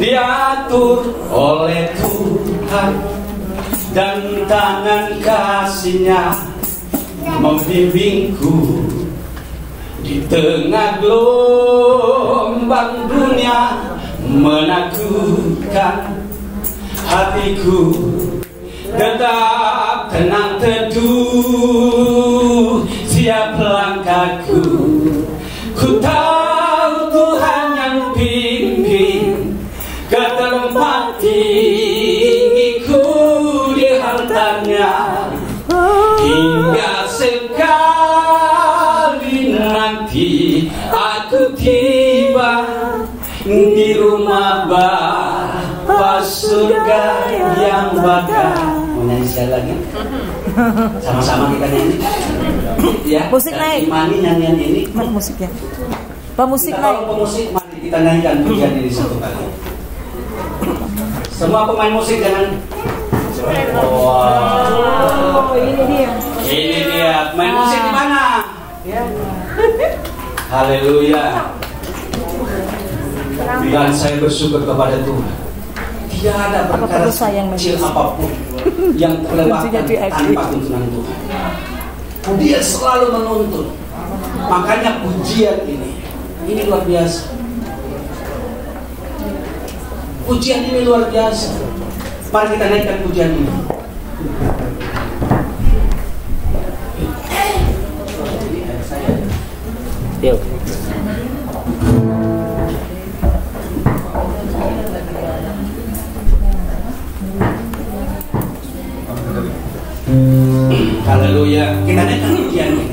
diatur oleh Tuhan dan tangan kasih-Nya membimbingku. Di tengah gelombang dunia menakutkan, hatiku tetap tenang teduh. Siap langkahku, ku tahu Tuhan yang pimpin ke tempat tinggiku di hartanya. Hingga sekali nanti aku tiba di rumah Bapa surga yang bakal. Mau nyanyi sekali lagi? Sama-sama kita nyanyi. Ya, musik naik. Imani nyanyian ini. Musiknya. Pemusik naik. Kalau pemusik, mari kita nyanyikan pujian ini satu kali. Semua pemain musik jangan. Oh, ini dia. Ini dia, main musik di mana? Haleluya. Dan saya bersyukur kepada Tuhan. Tidak ada perkara kecil apapun yang terlewatkan tanpa tuntunan Tuhan. Dia selalu menuntun. Makanya pujian ini luar biasa. Pujian ini luar biasa. Mari kita naikkan pujian ini. Yuk. Haleluya. Kita naikkan pujian ini.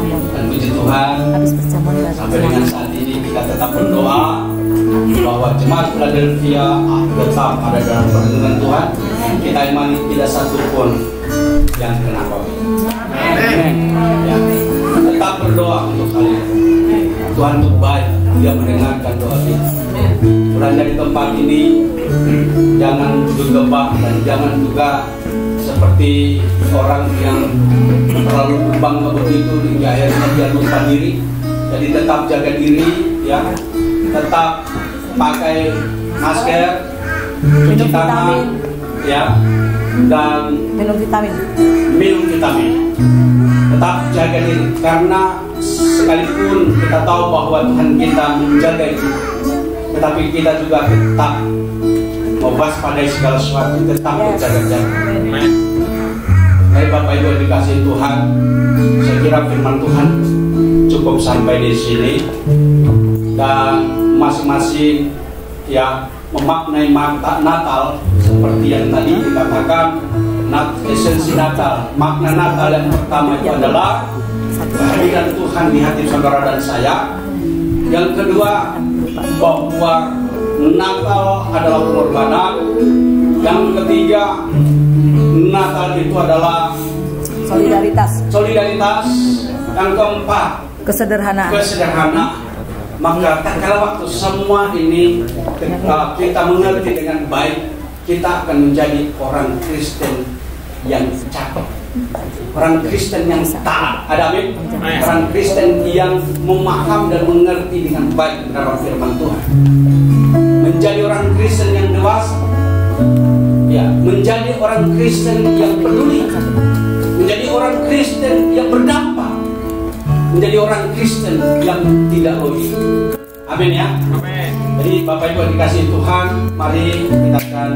Dan puji Tuhan, sampai dengan saat ini kita tetap berdoa bahwa jemaat Philadelphia tetap ada dalam perlindungan Tuhan. Kita imani tidak satu pun yang kena COVID. Ya, tetap berdoa untuk kalian. Tuhan itu baik, Dia mendengarkan doa kita. Pulang dari tempat ini, jangan gegabah dan jangan juga seperti orang yang terlalu berbangga begitu hingga akhirnya dia lupa diri. Jadi tetap jaga diri, ya, tetap pakai masker, cuci tangan, ya, dan minum vitamin. Tetap jaga diri, karena sekalipun kita tahu bahwa Tuhan kita menjaga itu, tetapi kita juga tetap mewaspadai segala sesuatu, tetap berjaga-jaga. Baik Bapak Ibu dikasih Tuhan, saya kira firman Tuhan cukup sampai di sini, dan masing-masing ya memaknai Natal seperti yang tadi dikatakan. Esensi Natal, makna Natal yang pertama itu adalah kehadiran Tuhan di hati saudara dan saya. Yang kedua, bahwa Natal adalah pengorbanan. Yang ketiga, Natal itu adalah solidaritas. Yang keempat, kesederhanaan. Maka kala waktu semua ini kita mengerti dengan baik, kita akan menjadi orang Kristen yang cakep, orang Kristen yang taat. Ada amin? Orang Kristen yang memaham dan mengerti dengan baik dalam firman Tuhan. Menjadi orang Kristen yang dewasa, ya, menjadi orang Kristen yang peduli, menjadi orang Kristen yang berdampak, menjadi orang Kristen yang tidak logis. Amin ya. Amin. Jadi Bapak Ibu dikasih Tuhan, mari kita akan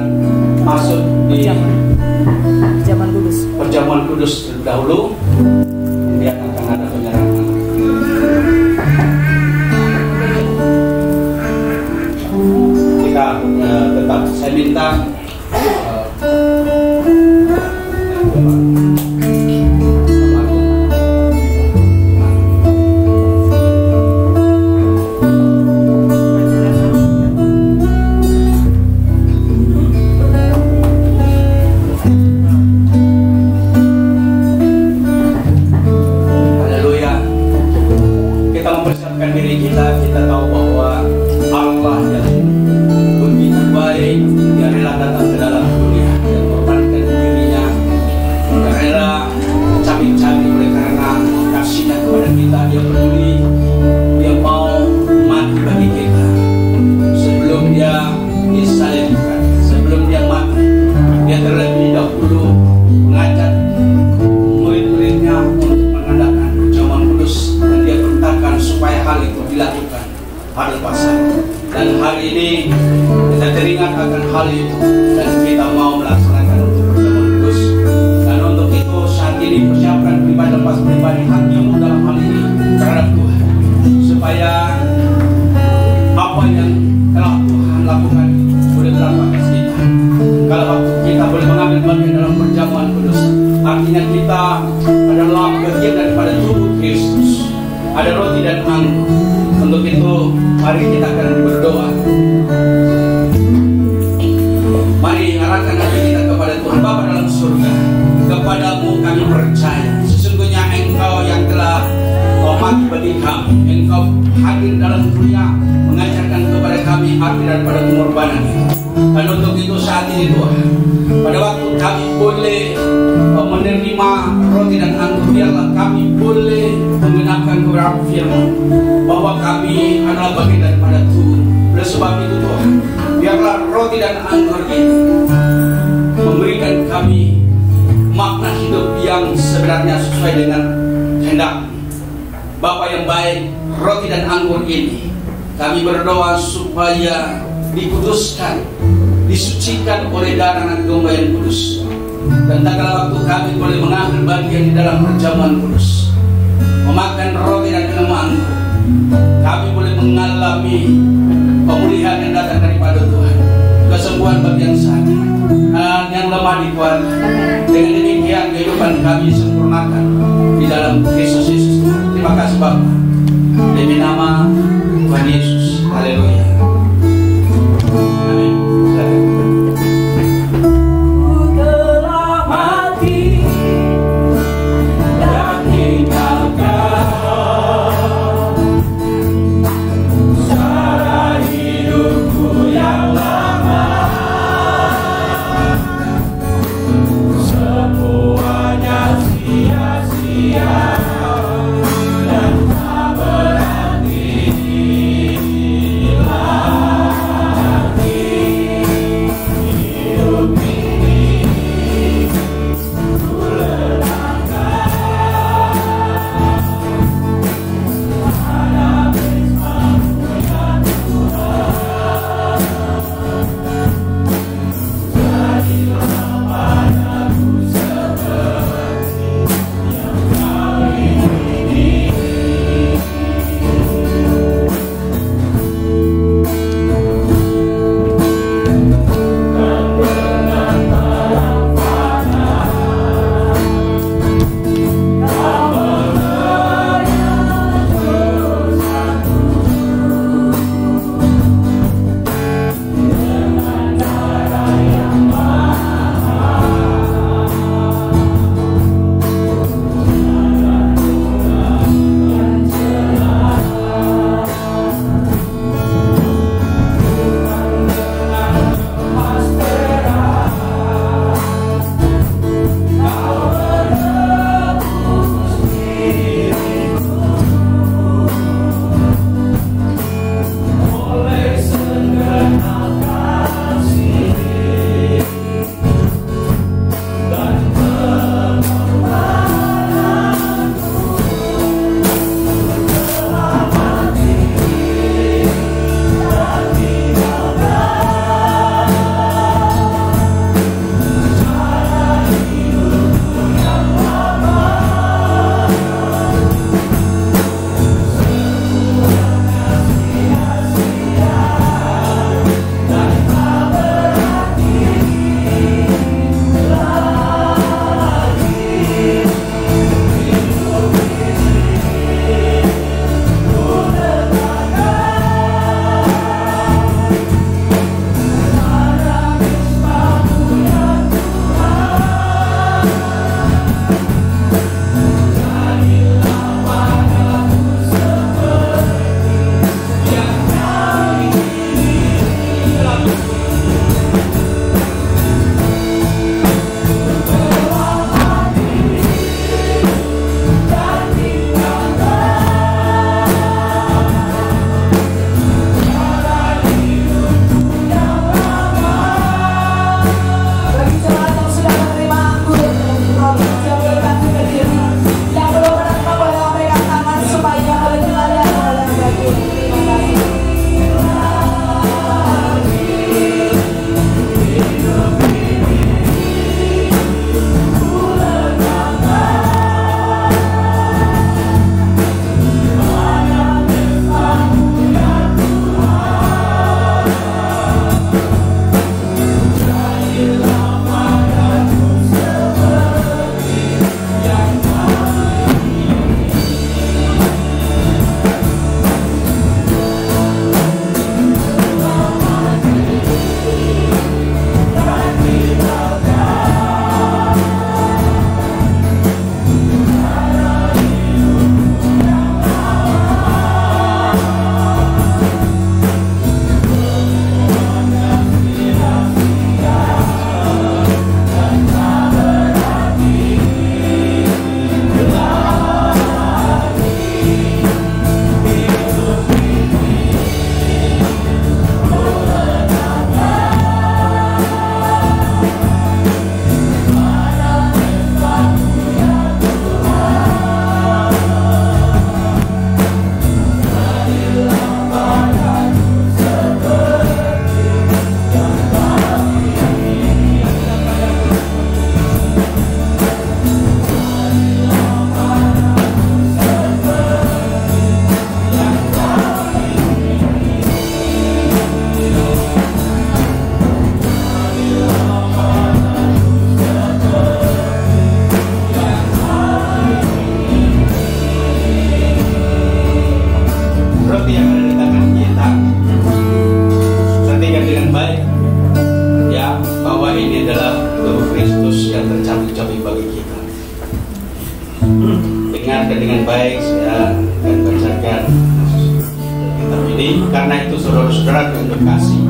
masuk di perjamuan kudus terlebih dahulu. Kemudian akan ada penyerahan. Kita tetap, saya minta kita tahu bahwa Allah yang begitu baik, Dia rela datang ke dalam dunia, Dia mengorbankan dirinya, Dia rela cabik-cabik oleh karena kasihnya kepada kita. Dia peduli, Dia mau mati bagi kita. Sebelum Dia disalibkan, sebelum Dia mati, Dia terlebih dahulu mengajak murid-muridnya untuk mengadakan perjamuan kudus, dan Dia perintahkan supaya hal itu dilakukan hari Paskah. Dan hari ini kita teringat akan hal itu, dan kita mau melaksanakan untuk perjamuan kudus. Dan untuk itu saat ini persiapkan pribadi hatimu dalam hal ini terhadap Tuhan, supaya apa yang telah Tuhan lakukan boleh berlaku atas kita. Kalau kita boleh mengambil bagian dalam perjamuan kudus, artinya kita adalah bagian daripada tubuh Kristus. Ada roti dan anggur. Untuk itu mari kita akan berdoa. Mari arahkan hati kita kepada Tuhan. Bapa dalam surga, kepadamu kami percaya. Sesungguhnya Engkau yang telah mati bagi kami. Engkau hadir dalam dunia, mengajarkan kepada kami arti daripada pengorbanan itu. Dan untuk itu saat ini Tuhan, pada waktu kami boleh menerima roti dan anggur, biarlah kami boleh menggunakan beberapa firman bahwa kami adalah bagian daripada Tuhan. Oleh sebab itu Tuhan, biarlah roti dan anggur ini memberikan kami makna hidup yang sebenarnya sesuai dengan kehendak Bapa yang baik. Roti dan anggur ini kami berdoa supaya dikuduskan, disucikan oleh darah anak domba yang kudus. Dan tak kala waktu kami boleh mengambil bagian di dalam perjamuan kudus, memakan roti dan minum anggur, kami boleh mengalami pemulihan yang datang daripada Tuhan, kesembuhan bagi yang sakit dan yang lemah dikuatkan. Dengan demikian kehidupan kami sempurnakan di dalam Kristus Yesus. Terima kasih Bapak. Demi nama Tuhan Yesus. Haleluya. Amin. Dan tak berhenti. dengan baik saya akan bacakan kitab ini. Karena itu saudara-saudara yang terkasih,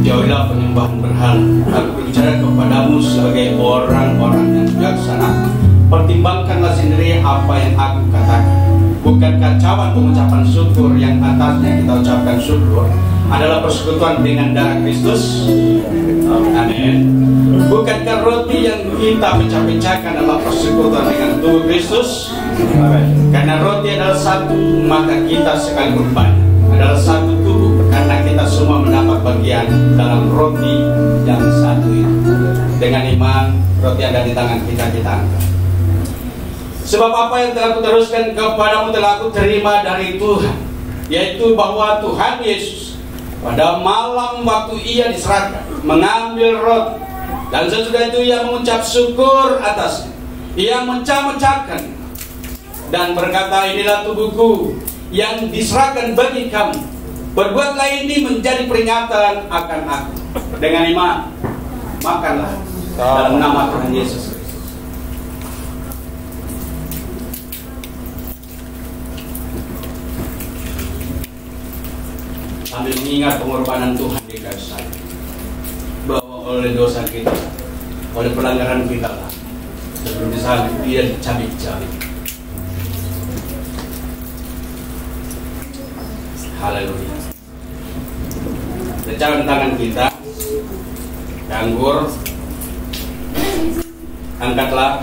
jauhilah penyembahan berhala. Aku berbicara kepadamu sebagai orang-orang yang bijaksana. Pertimbangkanlah sendiri apa yang aku katakan. Bukankah cawan pengucapan syukur yang atasnya kita ucapkan syukur adalah persekutuan dengan darah Kristus? Amin. Bukankah roti yang kita pecah-pecahkan adalah persekutuan dengan tubuh Kristus? Karena roti adalah satu, maka kita sekalipun banyak adalah satu tubuh, karena kita semua mendapat bagian dalam roti yang satu itu. Dengan iman, roti ada di tangan kita angkat. Sebab apa yang telah kuteruskan kepadamu telah aku terima dari Tuhan, yaitu bahwa Tuhan Yesus pada malam waktu ia diserahkan mengambil roti, dan sesudah itu ia mengucap syukur atasnya. Ia mencah-mecahkan dan berkata, inilah tubuhku yang diserahkan bagi kamu. Perbuatlah ini menjadi peringatan akan aku. Dengan iman, makanlah dalam nama Tuhan Yesus. Sambil mengingat pengorbanan Tuhan di kayu salib, bahwa oleh dosa kita, oleh pelanggaran kita lah, sebelum disalib dia dicabik-cabik. Haleluya. Rencana tangan kita, anggur, angkatlah.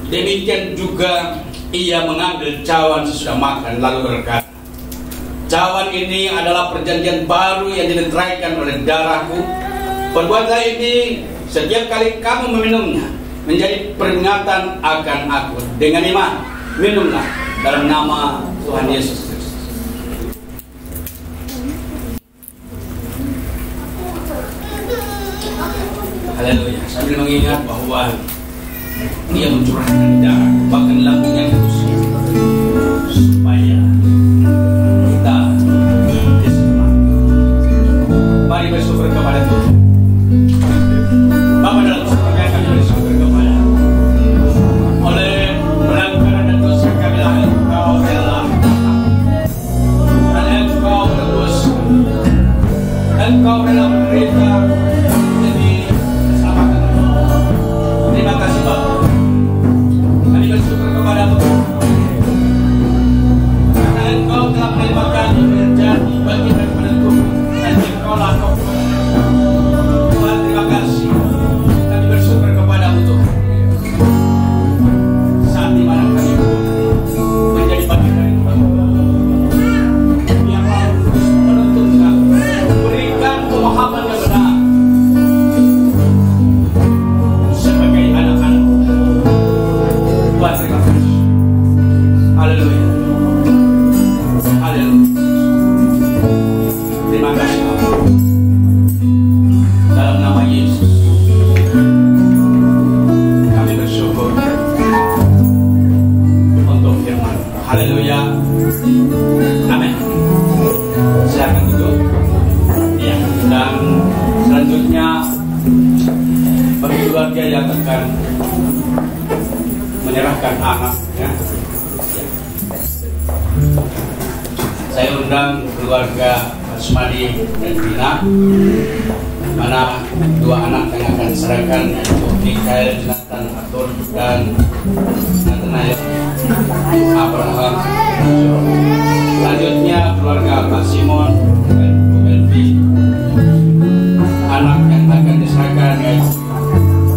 Demikian juga ia mengambil cawan sesudah makan lalu berkata, cawan ini adalah perjanjian baru yang diletraikan oleh darahku. Perbuatlah ini setiap kali kamu meminumnya menjadi peringatan akan aku. Dengan iman, minumlah dalam nama Tuhan Yesus Kristus. Haleluya. Sambil mengingat bahwa dia mencurahkan darah, bahkan lambungnya itu supaya mari bersyukur kepada Tuhan. Bapa dalam surga, kami bersyukur kepada oleh pelanggaran dan dosa kami lah Engkau rela dan Engkau menebus, Engkau rela menderita demi keselamatan. Terima kasih Bapa. Kami bersyukur kepadamu karena Engkau telah menerima kami menjadi bagian daripada Tuhan. Tuhan, terima kasih. Kami bersyukur kepadamu Tuhan. Saat dimana kami menjadi bagian dari Tuhan, biarlah terus menuntun kami, berikan pemahaman yang benar sebagai anak-anak Tuhan. Terima kasih. Haleluya. Haleluya. Terima kasih Bapak. Dalam nama Yesus kami bersyukur untuk firman. Haleluya. Amin. Silakan duduk. Ya, dan selanjutnya bagi keluarga yang akan menyerahkan anak, ya. Saya undang keluarga Asmadi dan Dina, mana dua anak yang akan diserahkan, yaitu Mikael, Jonathan, Arthur, dan Nathanael Abraham. Selanjutnya keluarga Pak Simon dan Bu Melvi, anak yang akan diserahkan yaitu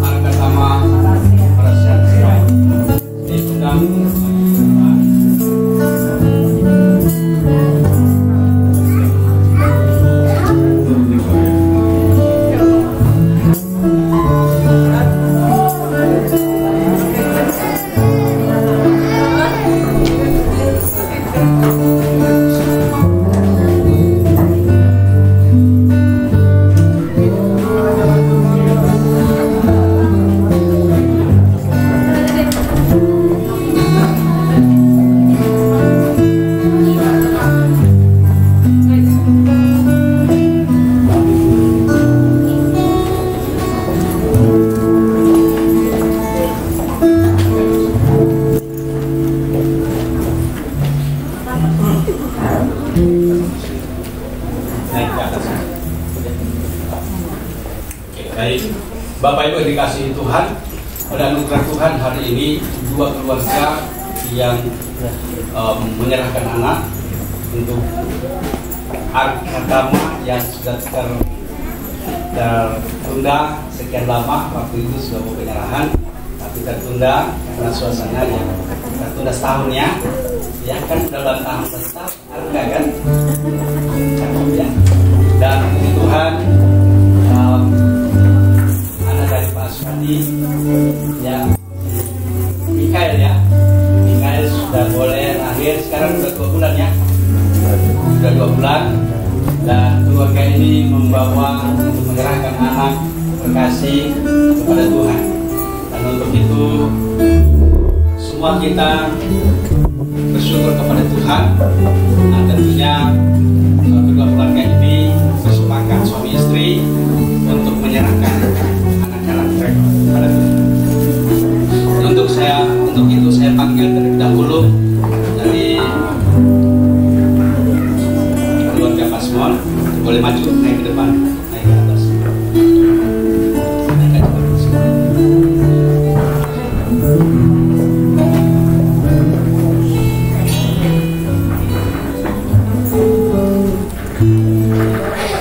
Angkat Tama, Perasian Sirai. Diundang Baik, Bapak Ibu yang dikasihi Tuhan, pada anugerah Tuhan hari ini dua keluarga yang menyerahkan anak untuk agama yang sudah tertunda sekian lama. Waktu itu sudah mau penyerahan, tapi tertunda karena suasana yang tertunda setahun ya. Ya kan dalam tahun tetap harga kan, ya. Dan puji Tuhan, anak dari Pak Aswadi ya, Mikael sudah boleh lahir sekarang sudah 2 bulan ya, sudah 2 bulan. Dan keluarga ini membawa untuk menyerahkan anak berkasih kepada Tuhan. Dan untuk itu semua kita bersyukur kepada Tuhan. Nah tentunya kedua keluarga ini bersepakat suami istri untuk menyerahkan anak-anak mereka kepada Tuhan. Untuk itu saya panggil terlebih dahulu dari keluarga Pasmon, boleh maju naik ke depan, naik ke atas, naik ke atas.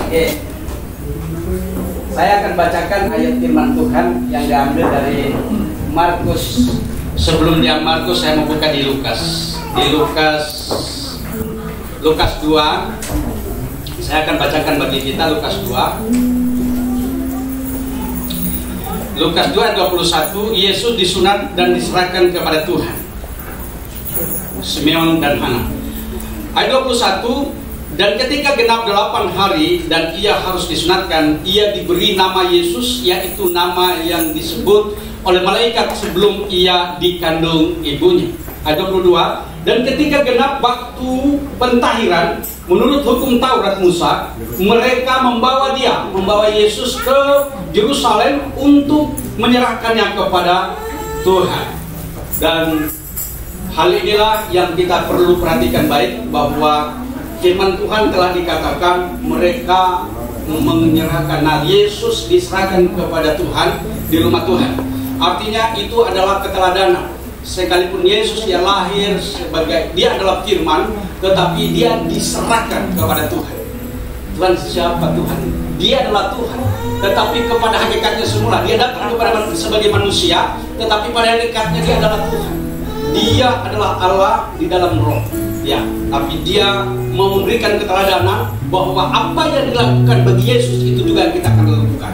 Oke, saya akan bacakan ayat firman Tuhan yang diambil dari Markus. Sebelum dia Markus, saya mau buka di Lukas. Di Lukas 2. Saya akan bacakan bagi kita Lukas 2. Lukas 2 ayat 21, Yesus disunat dan diserahkan kepada Tuhan. Simeon dan Hana. Ayat 21, dan ketika genap 8 hari dan ia harus disunatkan, ia diberi nama Yesus, yaitu nama yang disebut oleh malaikat sebelum ia dikandung ibunya. Ayat 22, dan ketika genap waktu pentahiran menurut hukum Taurat Musa, mereka membawa Yesus ke Yerusalem untuk menyerahkannya kepada Tuhan. Dan hal inilah yang kita perlu perhatikan baik, bahwa firman Tuhan telah dikatakan mereka menyerahkan. Nah, Yesus diserahkan kepada Tuhan di rumah Tuhan. Artinya itu adalah keteladanan. Sekalipun Yesus dia lahir sebagai, dia adalah firman, tetapi dia diserahkan kepada Tuhan. Tuhan siapa Tuhan? Dia adalah Tuhan. Tetapi kepada hakikatnya semula dia datang kepada sebagai manusia, tetapi pada hakikatnya dia adalah Tuhan. Dia adalah Allah di dalam roh. Ya, tapi dia memberikan keteladanan bahwa apa yang dilakukan bagi Yesus itu juga kita akan lakukan.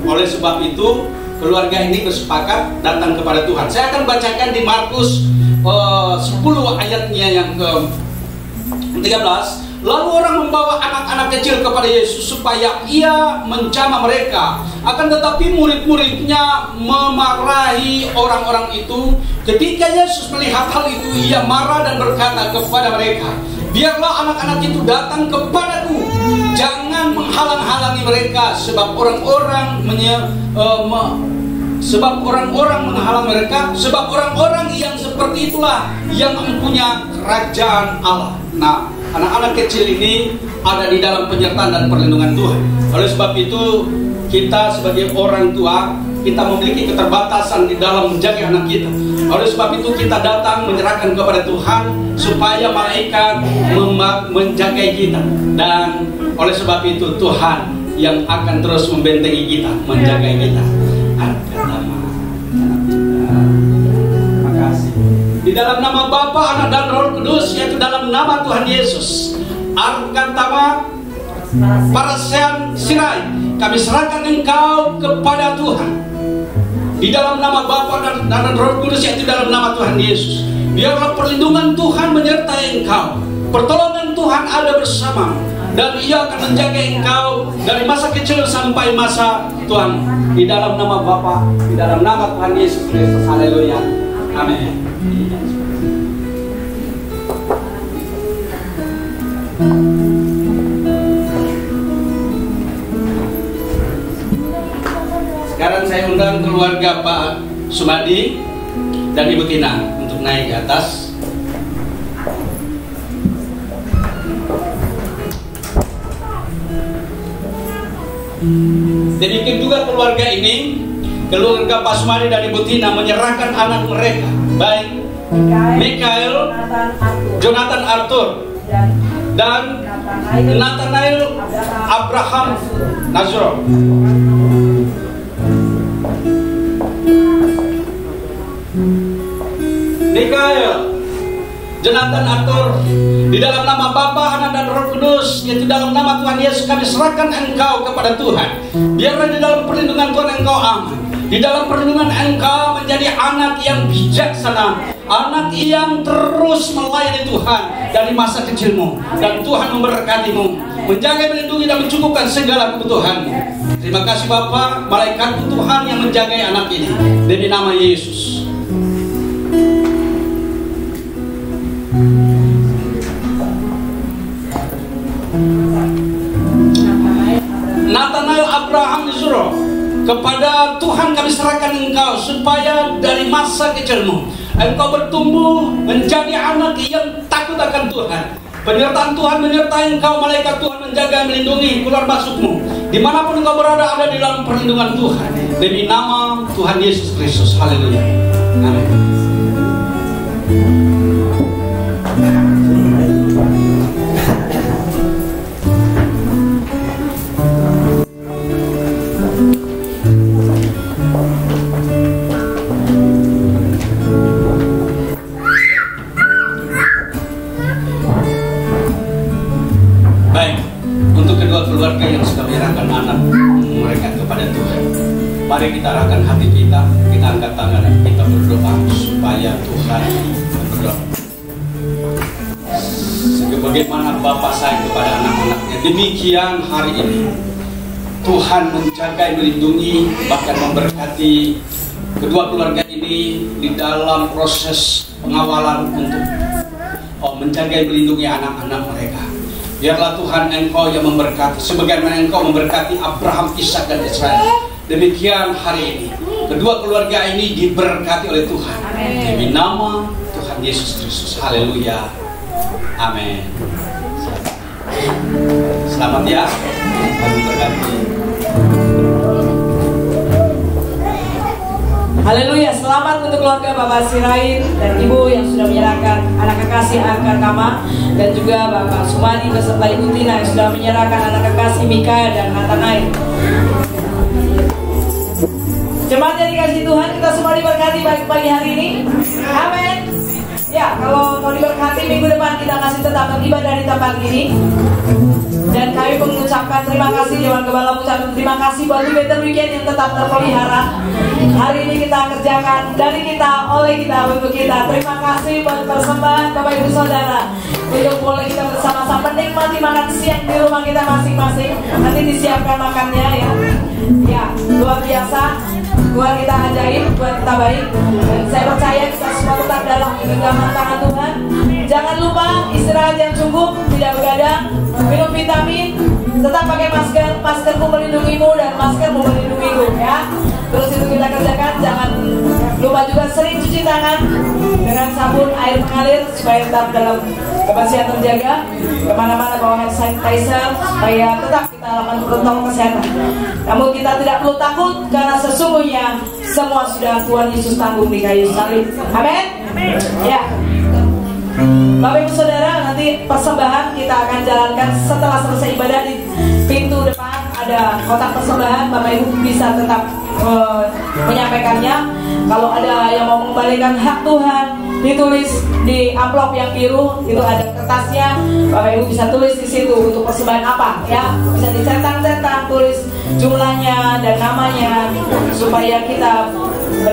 Oleh sebab itu keluarga ini bersepakat datang kepada Tuhan. Saya akan bacakan di Markus 10 ayatnya yang ke-13. Lalu orang membawa anak-anak kecil kepada Yesus supaya ia menjamah mereka. Akan tetapi murid-muridnya memarahi orang-orang itu. Ketika Yesus melihat hal itu, ia marah dan berkata kepada mereka, biarlah anak-anak itu datang kepadaku, jangan menghalang-halangi mereka, sebab orang-orang menghalang mereka, sebab orang-orang yang seperti itulah yang mempunyai kerajaan Allah. Nah, anak-anak kecil ini ada di dalam penyertaan dan perlindungan Tuhan. Oleh sebab itu, kita sebagai orang tua, kita memiliki keterbatasan di dalam menjaga anak kita. Oleh sebab itu, kita datang menyerahkan kepada Tuhan supaya malaikat menjaga kita. Dan oleh sebab itu, Tuhan yang akan terus membentengi kita, menjaga kita. Terima kasih. Di dalam nama Bapa, Anak dan Roh Kudus, yaitu dalam nama Tuhan Yesus, Arkantama Parasean Sirai, kami serahkan Engkau kepada Tuhan. Di dalam nama Bapa dan Roh Kudus, yaitu dalam nama Tuhan Yesus, biarlah perlindungan Tuhan menyertai Engkau, pertolongan Tuhan ada bersama, dan Ia akan menjaga Engkau dari masa kecil sampai masa Tuhan. Di dalam nama Bapa, di dalam nama Tuhan Yesus Kristus. Haleluya. Amin. Sekarang saya undang keluarga Pak Sumadi dan Ibu Tina untuk naik ke atas. Demikian juga keluarga ini, keluarga Pak Sumadi dan Ibu Tina menyerahkan anak mereka, baik Mikael, Jonathan Arthur, dan Nathanael Abraham Nazro. Mikael, Jonathan Arthur, di dalam nama Bapa, Anak dan Roh Kudus, yaitu dalam nama Tuhan Yesus, kami serahkan engkau kepada Tuhan. Biarlah di dalam perlindungan Tuhan engkau aman. Di dalam perlindungan engkau menjadi anak yang bijaksana, anak yang terus melayani Tuhan dari masa kecilmu, dan Tuhan memberkatimu, menjaga, melindungi, dan mencukupkan segala kebutuhanmu. Terima kasih Bapa, malaikat Tuhan yang menjaga anak ini, demi nama Yesus. Nathanael Abraham Nazro, kepada Tuhan kami serahkan engkau, supaya dari masa kecilmu engkau bertumbuh menjadi anak yang takut akan Tuhan. Penyertaan Tuhan menyertai engkau, malaikat Tuhan menjaga, melindungi keluar masukmu. Dimanapun engkau berada, ada di dalam perlindungan Tuhan, demi nama Tuhan Yesus Kristus. Haleluya. Amin. Keluarga yang sudah menyerahkan anak mereka kepada Tuhan, mari kita arahkan hati kita, kita angkat tangan dan kita berdoa supaya Tuhan berdoa. Sebagaimana Bapa sayang kepada anak-anaknya, demikian hari ini Tuhan menjaga, melindungi, bahkan memberkati kedua keluarga ini di dalam proses pengawalan untuk menjaga, melindungi anak-anak mereka. Biarlah Tuhan engkau yang memberkati, sebagaimana engkau memberkati Abraham, Ishak, dan Israel. Demikian hari ini kedua keluarga ini diberkati oleh Tuhan, demi nama Tuhan Yesus Kristus. Haleluya. Amin. Selamat ya, Tuhan memberkati. Haleluya, selamat untuk keluarga Bapak Sirain dan Ibu yang sudah menyerahkan anak kekasih Akar Kama, dan juga Bapak Sumadi beserta Ibu Tina yang sudah menyerahkan anak kekasih Mika dan Nathanael. Jemaat yang dikasih Tuhan, kita semua diberkati baik pagi hari ini. Amin. Ya, kalau mau diberkati, minggu depan kita masih tetap beribadah di tempat ini. Dan kami mengucapkan terima kasih, Dewan Gembala mengucapkan terima kasih buat Better Weekend yang tetap terpelihara. Hari ini kita kerjakan dari kita, oleh kita, untuk kita. Terima kasih buat persembahan Bapak Ibu Saudara, untuk boleh kita bersama-sama menikmati makan siang di rumah kita masing-masing. Nanti disiapkan makannya ya. Ya, luar biasa. Tuhan kita ajaib, Tuhan kita baik. Dan saya percaya kita semua tetap dalam genggaman tangan Tuhan. Jangan lupa istirahat yang cukup, tidak begadang, minum vitamin, tetap pakai masker. Maskerku melindungimu dan maskermu melindungiku ya. Terus itu kita kerjakan. Jangan lupa juga sering cuci tangan dengan sabun air mengalir supaya tetap dalam kebersihan terjaga. Kemana-mana bawa hand sanitizer supaya tetap kita lakukan protokol kesehatan. Namun kita tidak perlu takut, karena sesungguhnya semua sudah Tuhan Yesus tanggung di kayu salib. Amin. Ya. Bapak Ibu Saudara, nanti persembahan kita akan jalankan setelah selesai ibadah. Di pintu depan ada kotak persembahan, Bapak Ibu bisa tetap menyampaikannya. Kalau ada yang mau mengembalikan hak Tuhan, ditulis di amplop yang biru, itu ada kertasnya. Bapak Ibu bisa tulis di situ untuk persembahan apa ya, bisa dicetak-cetak, tulis jumlahnya dan namanya, supaya kita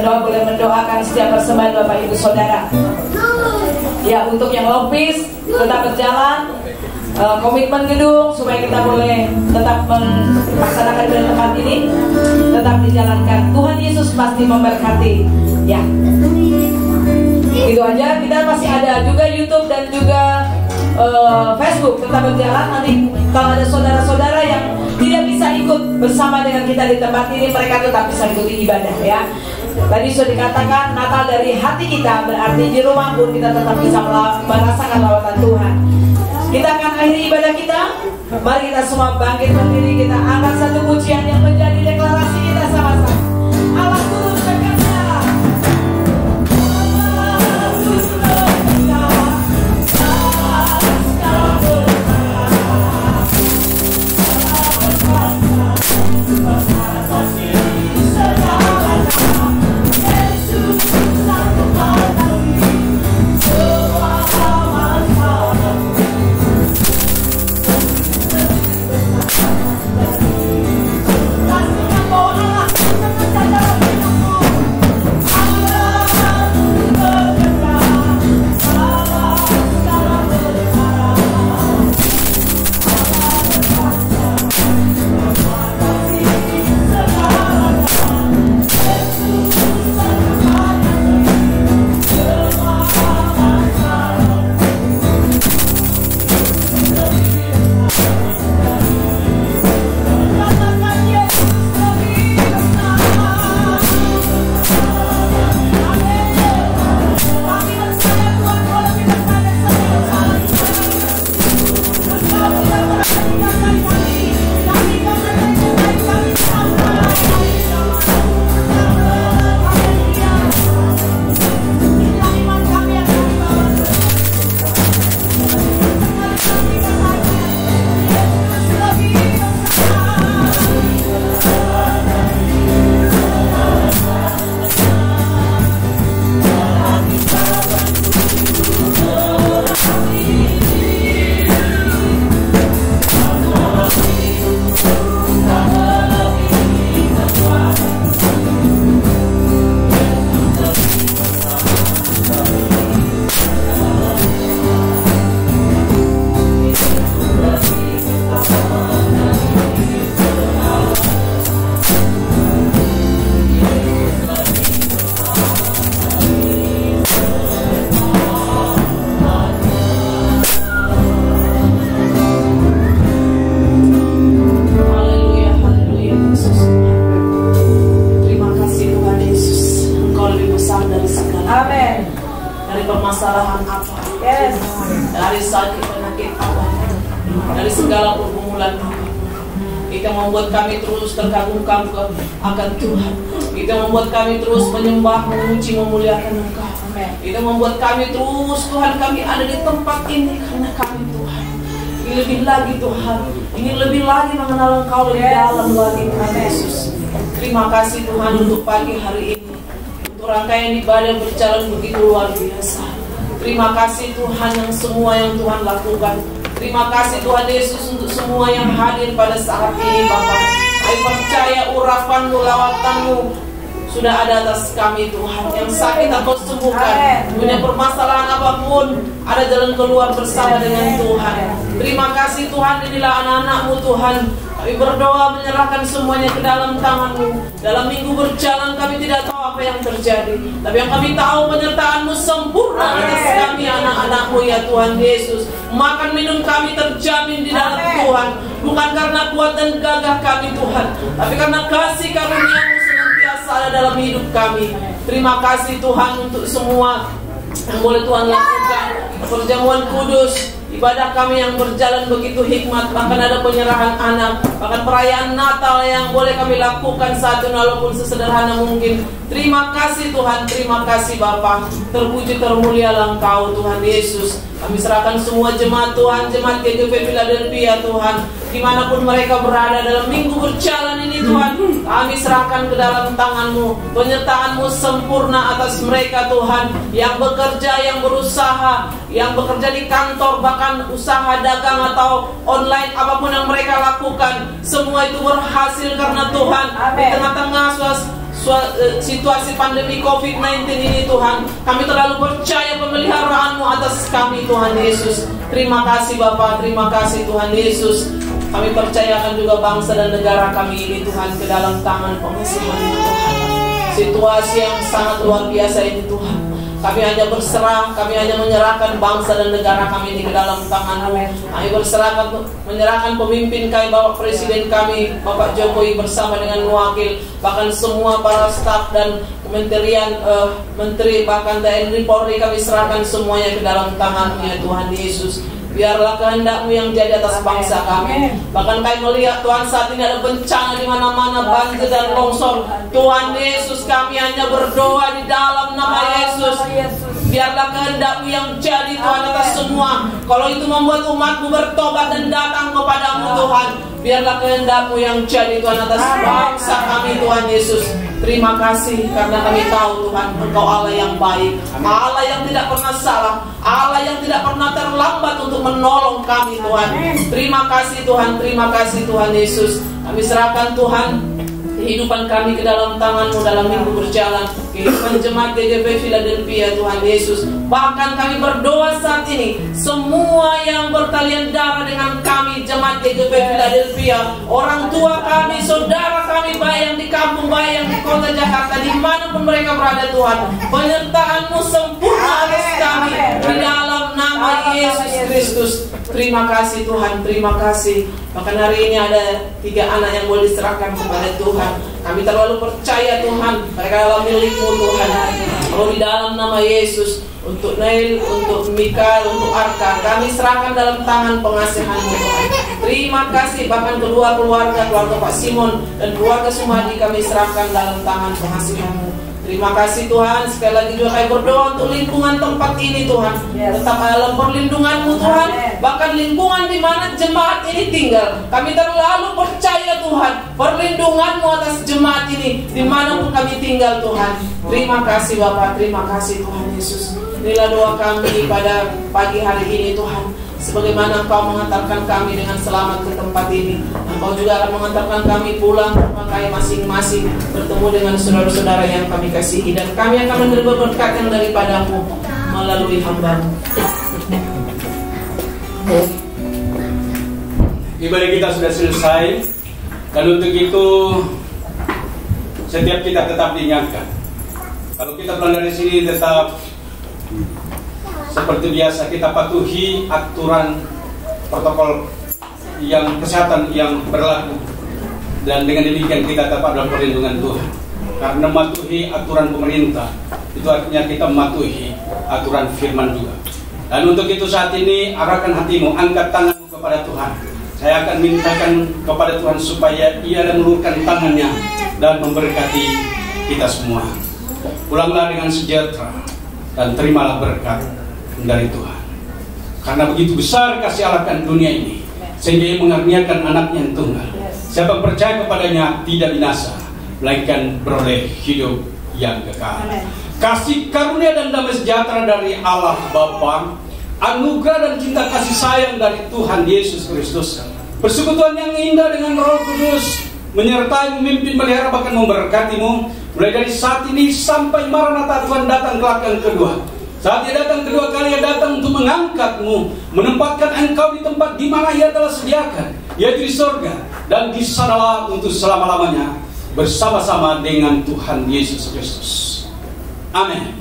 boleh mendoakan setiap persembahan Bapak Ibu Saudara. Ya, untuk yang lopis tetap berjalan, komitmen gedung supaya kita boleh tetap melaksanakan ibadah tempat ini tetap dijalankan. Tuhan Yesus pasti memberkati. Ya, itu aja. Kita masih ada juga YouTube dan juga Facebook tetap berjalan. Nanti kalau ada saudara-saudara yang tidak bisa ikut bersama dengan kita di tempat ini, mereka tetap bisa ikuti ibadah ya. Tadi sudah dikatakan Natal dari hati kita, berarti di rumah pun kita tetap bisa merasakan lawatan Tuhan. Kita akan akhiri ibadah kita. Mari kita semua bangkit berdiri, kita angkat satu pujian yang menjadi deklarasi kita sama-sama. Allah turun berkata, permasalahan apa, dari sakit penyakit apa, dari segala pergumulan apa, itu membuat kami terus terkagum-kagum akan Tuhan. Itu membuat kami terus menyembah, memuji, memuliakan Engkau. Itu membuat kami terus, Tuhan, kami ada di tempat ini karena kami, Tuhan, ini lebih lagi, Tuhan, ini lebih lagi mengenal Engkau lebih dalam lagi, Tuhan Yesus. Terima kasih, Tuhan, untuk pagi hari ini, untuk rangkaian ibadah berjalan begitu luar biasa. Terima kasih, Tuhan, yang semua yang Tuhan lakukan. Terima kasih, Tuhan Yesus, untuk semua yang hadir pada saat ini, Bapa. Kami percaya urapan-Mu, lawatan-Mu sudah ada atas kami, Tuhan. Yang sakit Engkau sembuhkan, punya permasalahan apapun, ada jalan keluar bersama dengan Tuhan. Terima kasih, Tuhan. Inilah anak-anak-Mu, Tuhan. Kami berdoa menyerahkan semuanya ke dalam tangan-Mu. Dalam minggu berjalan kami tidak tahu apa yang terjadi, tapi yang kami tahu penyertaan-Mu sempurna atas kami, anak-anak-Mu, ya Tuhan Yesus. Makan minum kami terjamin di dalam Tuhan, bukan karena kuat dan gagah kami, Tuhan, tapi karena kasih karunia-Mu senantiasa ada dalam hidup kami. Terima kasih, Tuhan, untuk semua yang boleh Tuhan lakukan. Perjamuan kudus, ibadah kami yang berjalan begitu hikmat, bahkan ada penyerahan anak, bahkan perayaan Natal yang boleh kami lakukan saat ini walaupun sesederhana mungkin. Terima kasih, Tuhan, terima kasih, Bapa. Terpuji termulialah Engkau, Tuhan Yesus. Kami serahkan semua jemaat, Tuhan, jemaat GGP Philadelphia, Tuhan, dimanapun mereka berada dalam minggu berjalan ini, Tuhan, kami serahkan ke dalam tangan-Mu. Penyertaan-Mu sempurna atas mereka, Tuhan, yang bekerja, yang berusaha, yang bekerja di kantor, bahkan usaha dagang atau online, apapun yang mereka lakukan, semua itu berhasil karena Tuhan. Di tengah-tengah situasi pandemi COVID-19 ini, Tuhan, kami terlalu percaya pemeliharaan-Mu atas kami, Tuhan Yesus. Terima kasih, Bapa, terima kasih, Tuhan Yesus. Kami percayakan juga bangsa dan negara kami ini, Tuhan, ke dalam tangan pengasihan-Mu, Tuhan. Situasi yang sangat luar biasa ini, Tuhan, Kami hanya berserah, kami hanya menyerahkan bangsa dan negara kami ini ke dalam tangan-Mu. Kami berserahkan, menyerahkan pemimpin kami, Bapak Presiden kami, Bapak Jokowi bersama dengan wakil, bahkan semua para staf dan kementerian, menteri, bahkan TNI Polri, kami serahkan semuanya ke dalam tangan-Mu ya Tuhan Yesus. Biarlah kehendak-Mu yang jadi atas bangsa kami. Bahkan kami melihat Tuhan saat ini ada bencana di mana-mana, banjir dan longsor. Tuhan Yesus, kami hanya berdoa di dalam nama Yesus. Biarlah kehendak-Mu yang jadi Tuhan atas semua. Kalau itu membuat umat-Mu bertobat dan datang kepadamu Tuhan, biarlah kehendak-Mu yang jadi Tuhan atas bangsa kami Tuhan Yesus. Terima kasih karena kami tahu Tuhan Engkau Allah yang baik, Allah yang tidak pernah salah, Allah yang tidak pernah terlambat untuk menolong kami Tuhan. Terima kasih Tuhan Yesus. Kami serahkan Tuhan kehidupan kami ke dalam tangan-Mu dalam minggu berjalan, kehidupan jemaat GGP Philadelphia Tuhan Yesus. Bahkan kami berdoa saat ini, semua yang bertalian darah dengan kami jemaat GGP Philadelphia, orang tua kami, saudara kami, baik yang di kampung, baik yang di kota Jakarta, dimanapun mereka berada Tuhan, penyertaan-Mu sempurna atas kami di dalam nama Yesus Kristus. Terima kasih Tuhan, terima kasih. Bahkan hari ini ada 3 anak yang boleh diserahkan kepada Tuhan. Kami terlalu percaya Tuhan, mereka adalah milik-Mu Tuhan. Oh, di dalam nama Yesus, untuk Nail, untuk Mikael, untuk Arka, kami serahkan dalam tangan pengasihan-Mu Tuhan. Terima kasih, bahkan keluarga Pak Simon dan keluarga Sumadi kami serahkan dalam tangan pengasihan-Mu. Terima kasih Tuhan. Sekali lagi juga kami berdoa untuk lingkungan tempat ini Tuhan, tetap dalam perlindungan-Mu Tuhan. Bahkan lingkungan di mana jemaat ini tinggal, kami terlalu percaya Tuhan, perlindungan-Mu atas jemaat ini dimanapun kami tinggal Tuhan. Terima kasih Bapak, terima kasih Tuhan Yesus. Inilah doa kami pada pagi hari ini Tuhan. Sebagaimana Engkau mengantarkan kami dengan selamat ke tempat ini, Engkau juga akan mengantarkan kami pulang ke rumah kami masing-masing, bertemu dengan saudara-saudara yang kami kasihi, dan kami akan menerima berkat yang daripada-Mu melalui hamba-Mu. Ibadah kita sudah selesai, dan untuk itu setiap kita tetap diingatkan. Kalau kita pulang dari sini tetap seperti biasa, kita patuhi aturan protokol yang kesehatan yang berlaku, dan dengan demikian kita tetap dalam perlindungan Tuhan. Karena mematuhi aturan pemerintah itu artinya kita mematuhi aturan firman juga. Dan untuk itu saat ini arahkan hatimu, angkat tanganmu kepada Tuhan. Saya akan mintakan kepada Tuhan supaya Ia mengulurkan tangannya dan memberkati kita semua. Pulanglah dengan sejahtera dan terimalah berkat dari Tuhan. Karena begitu besar kasih Allah akan dunia ini, sehingga Ia mengaruniakan anaknya yang tunggal. Siapa percaya kepadanya tidak binasa, melainkan beroleh hidup yang kekal. Kasih karunia dan damai sejahtera dari Allah Bapa, anugerah dan cinta kasih sayang dari Tuhan Yesus Kristus, persekutuan yang indah dengan Roh Kudus menyertai, memimpin, melihara, bahkan memberkatimu mulai dari saat ini sampai Maranatha Tuhan datang kelak yang kedua. Saat Ia datang kedua kali, Ia datang untuk mengangkatmu, menempatkan engkau di tempat di mana Ia telah sediakan, yaitu di surga, dan di sanalah untuk selama-lamanya bersama-sama dengan Tuhan Yesus Kristus. Amin.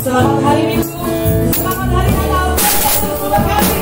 Selamat hari Minggu, selamat hari Natal, terima kasih.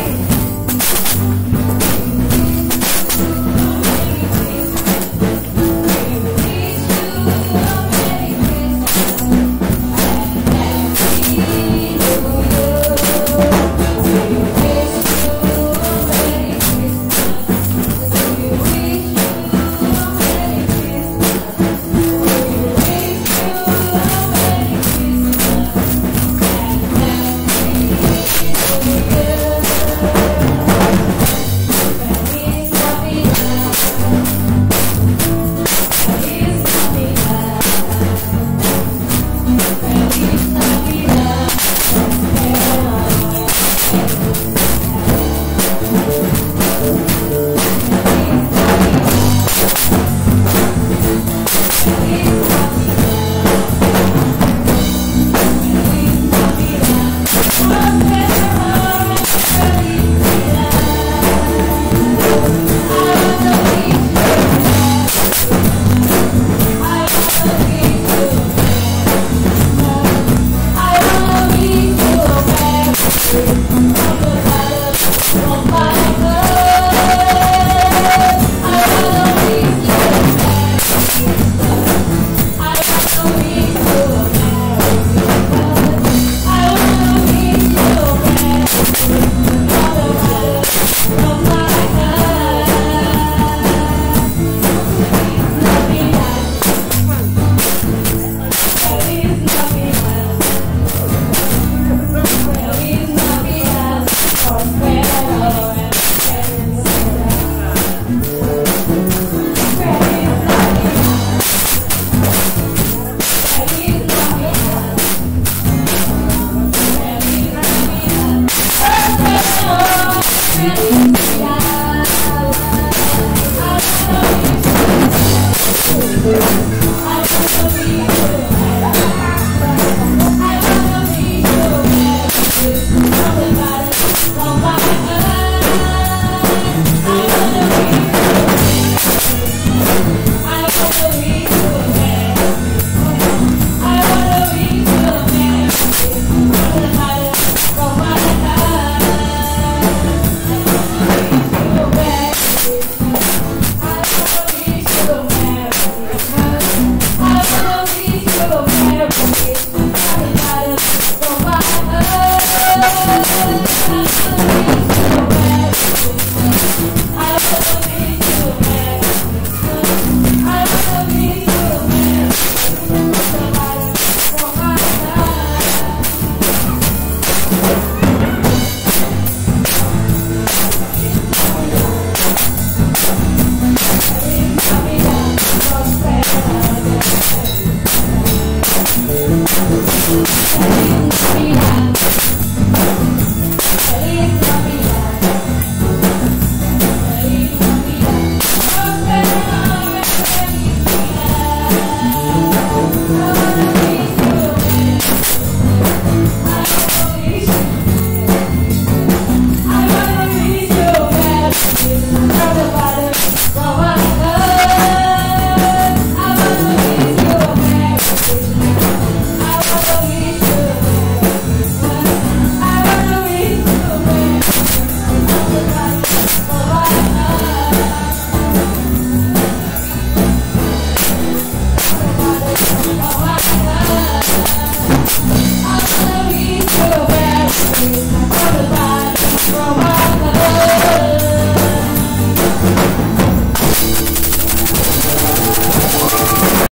Tuhan.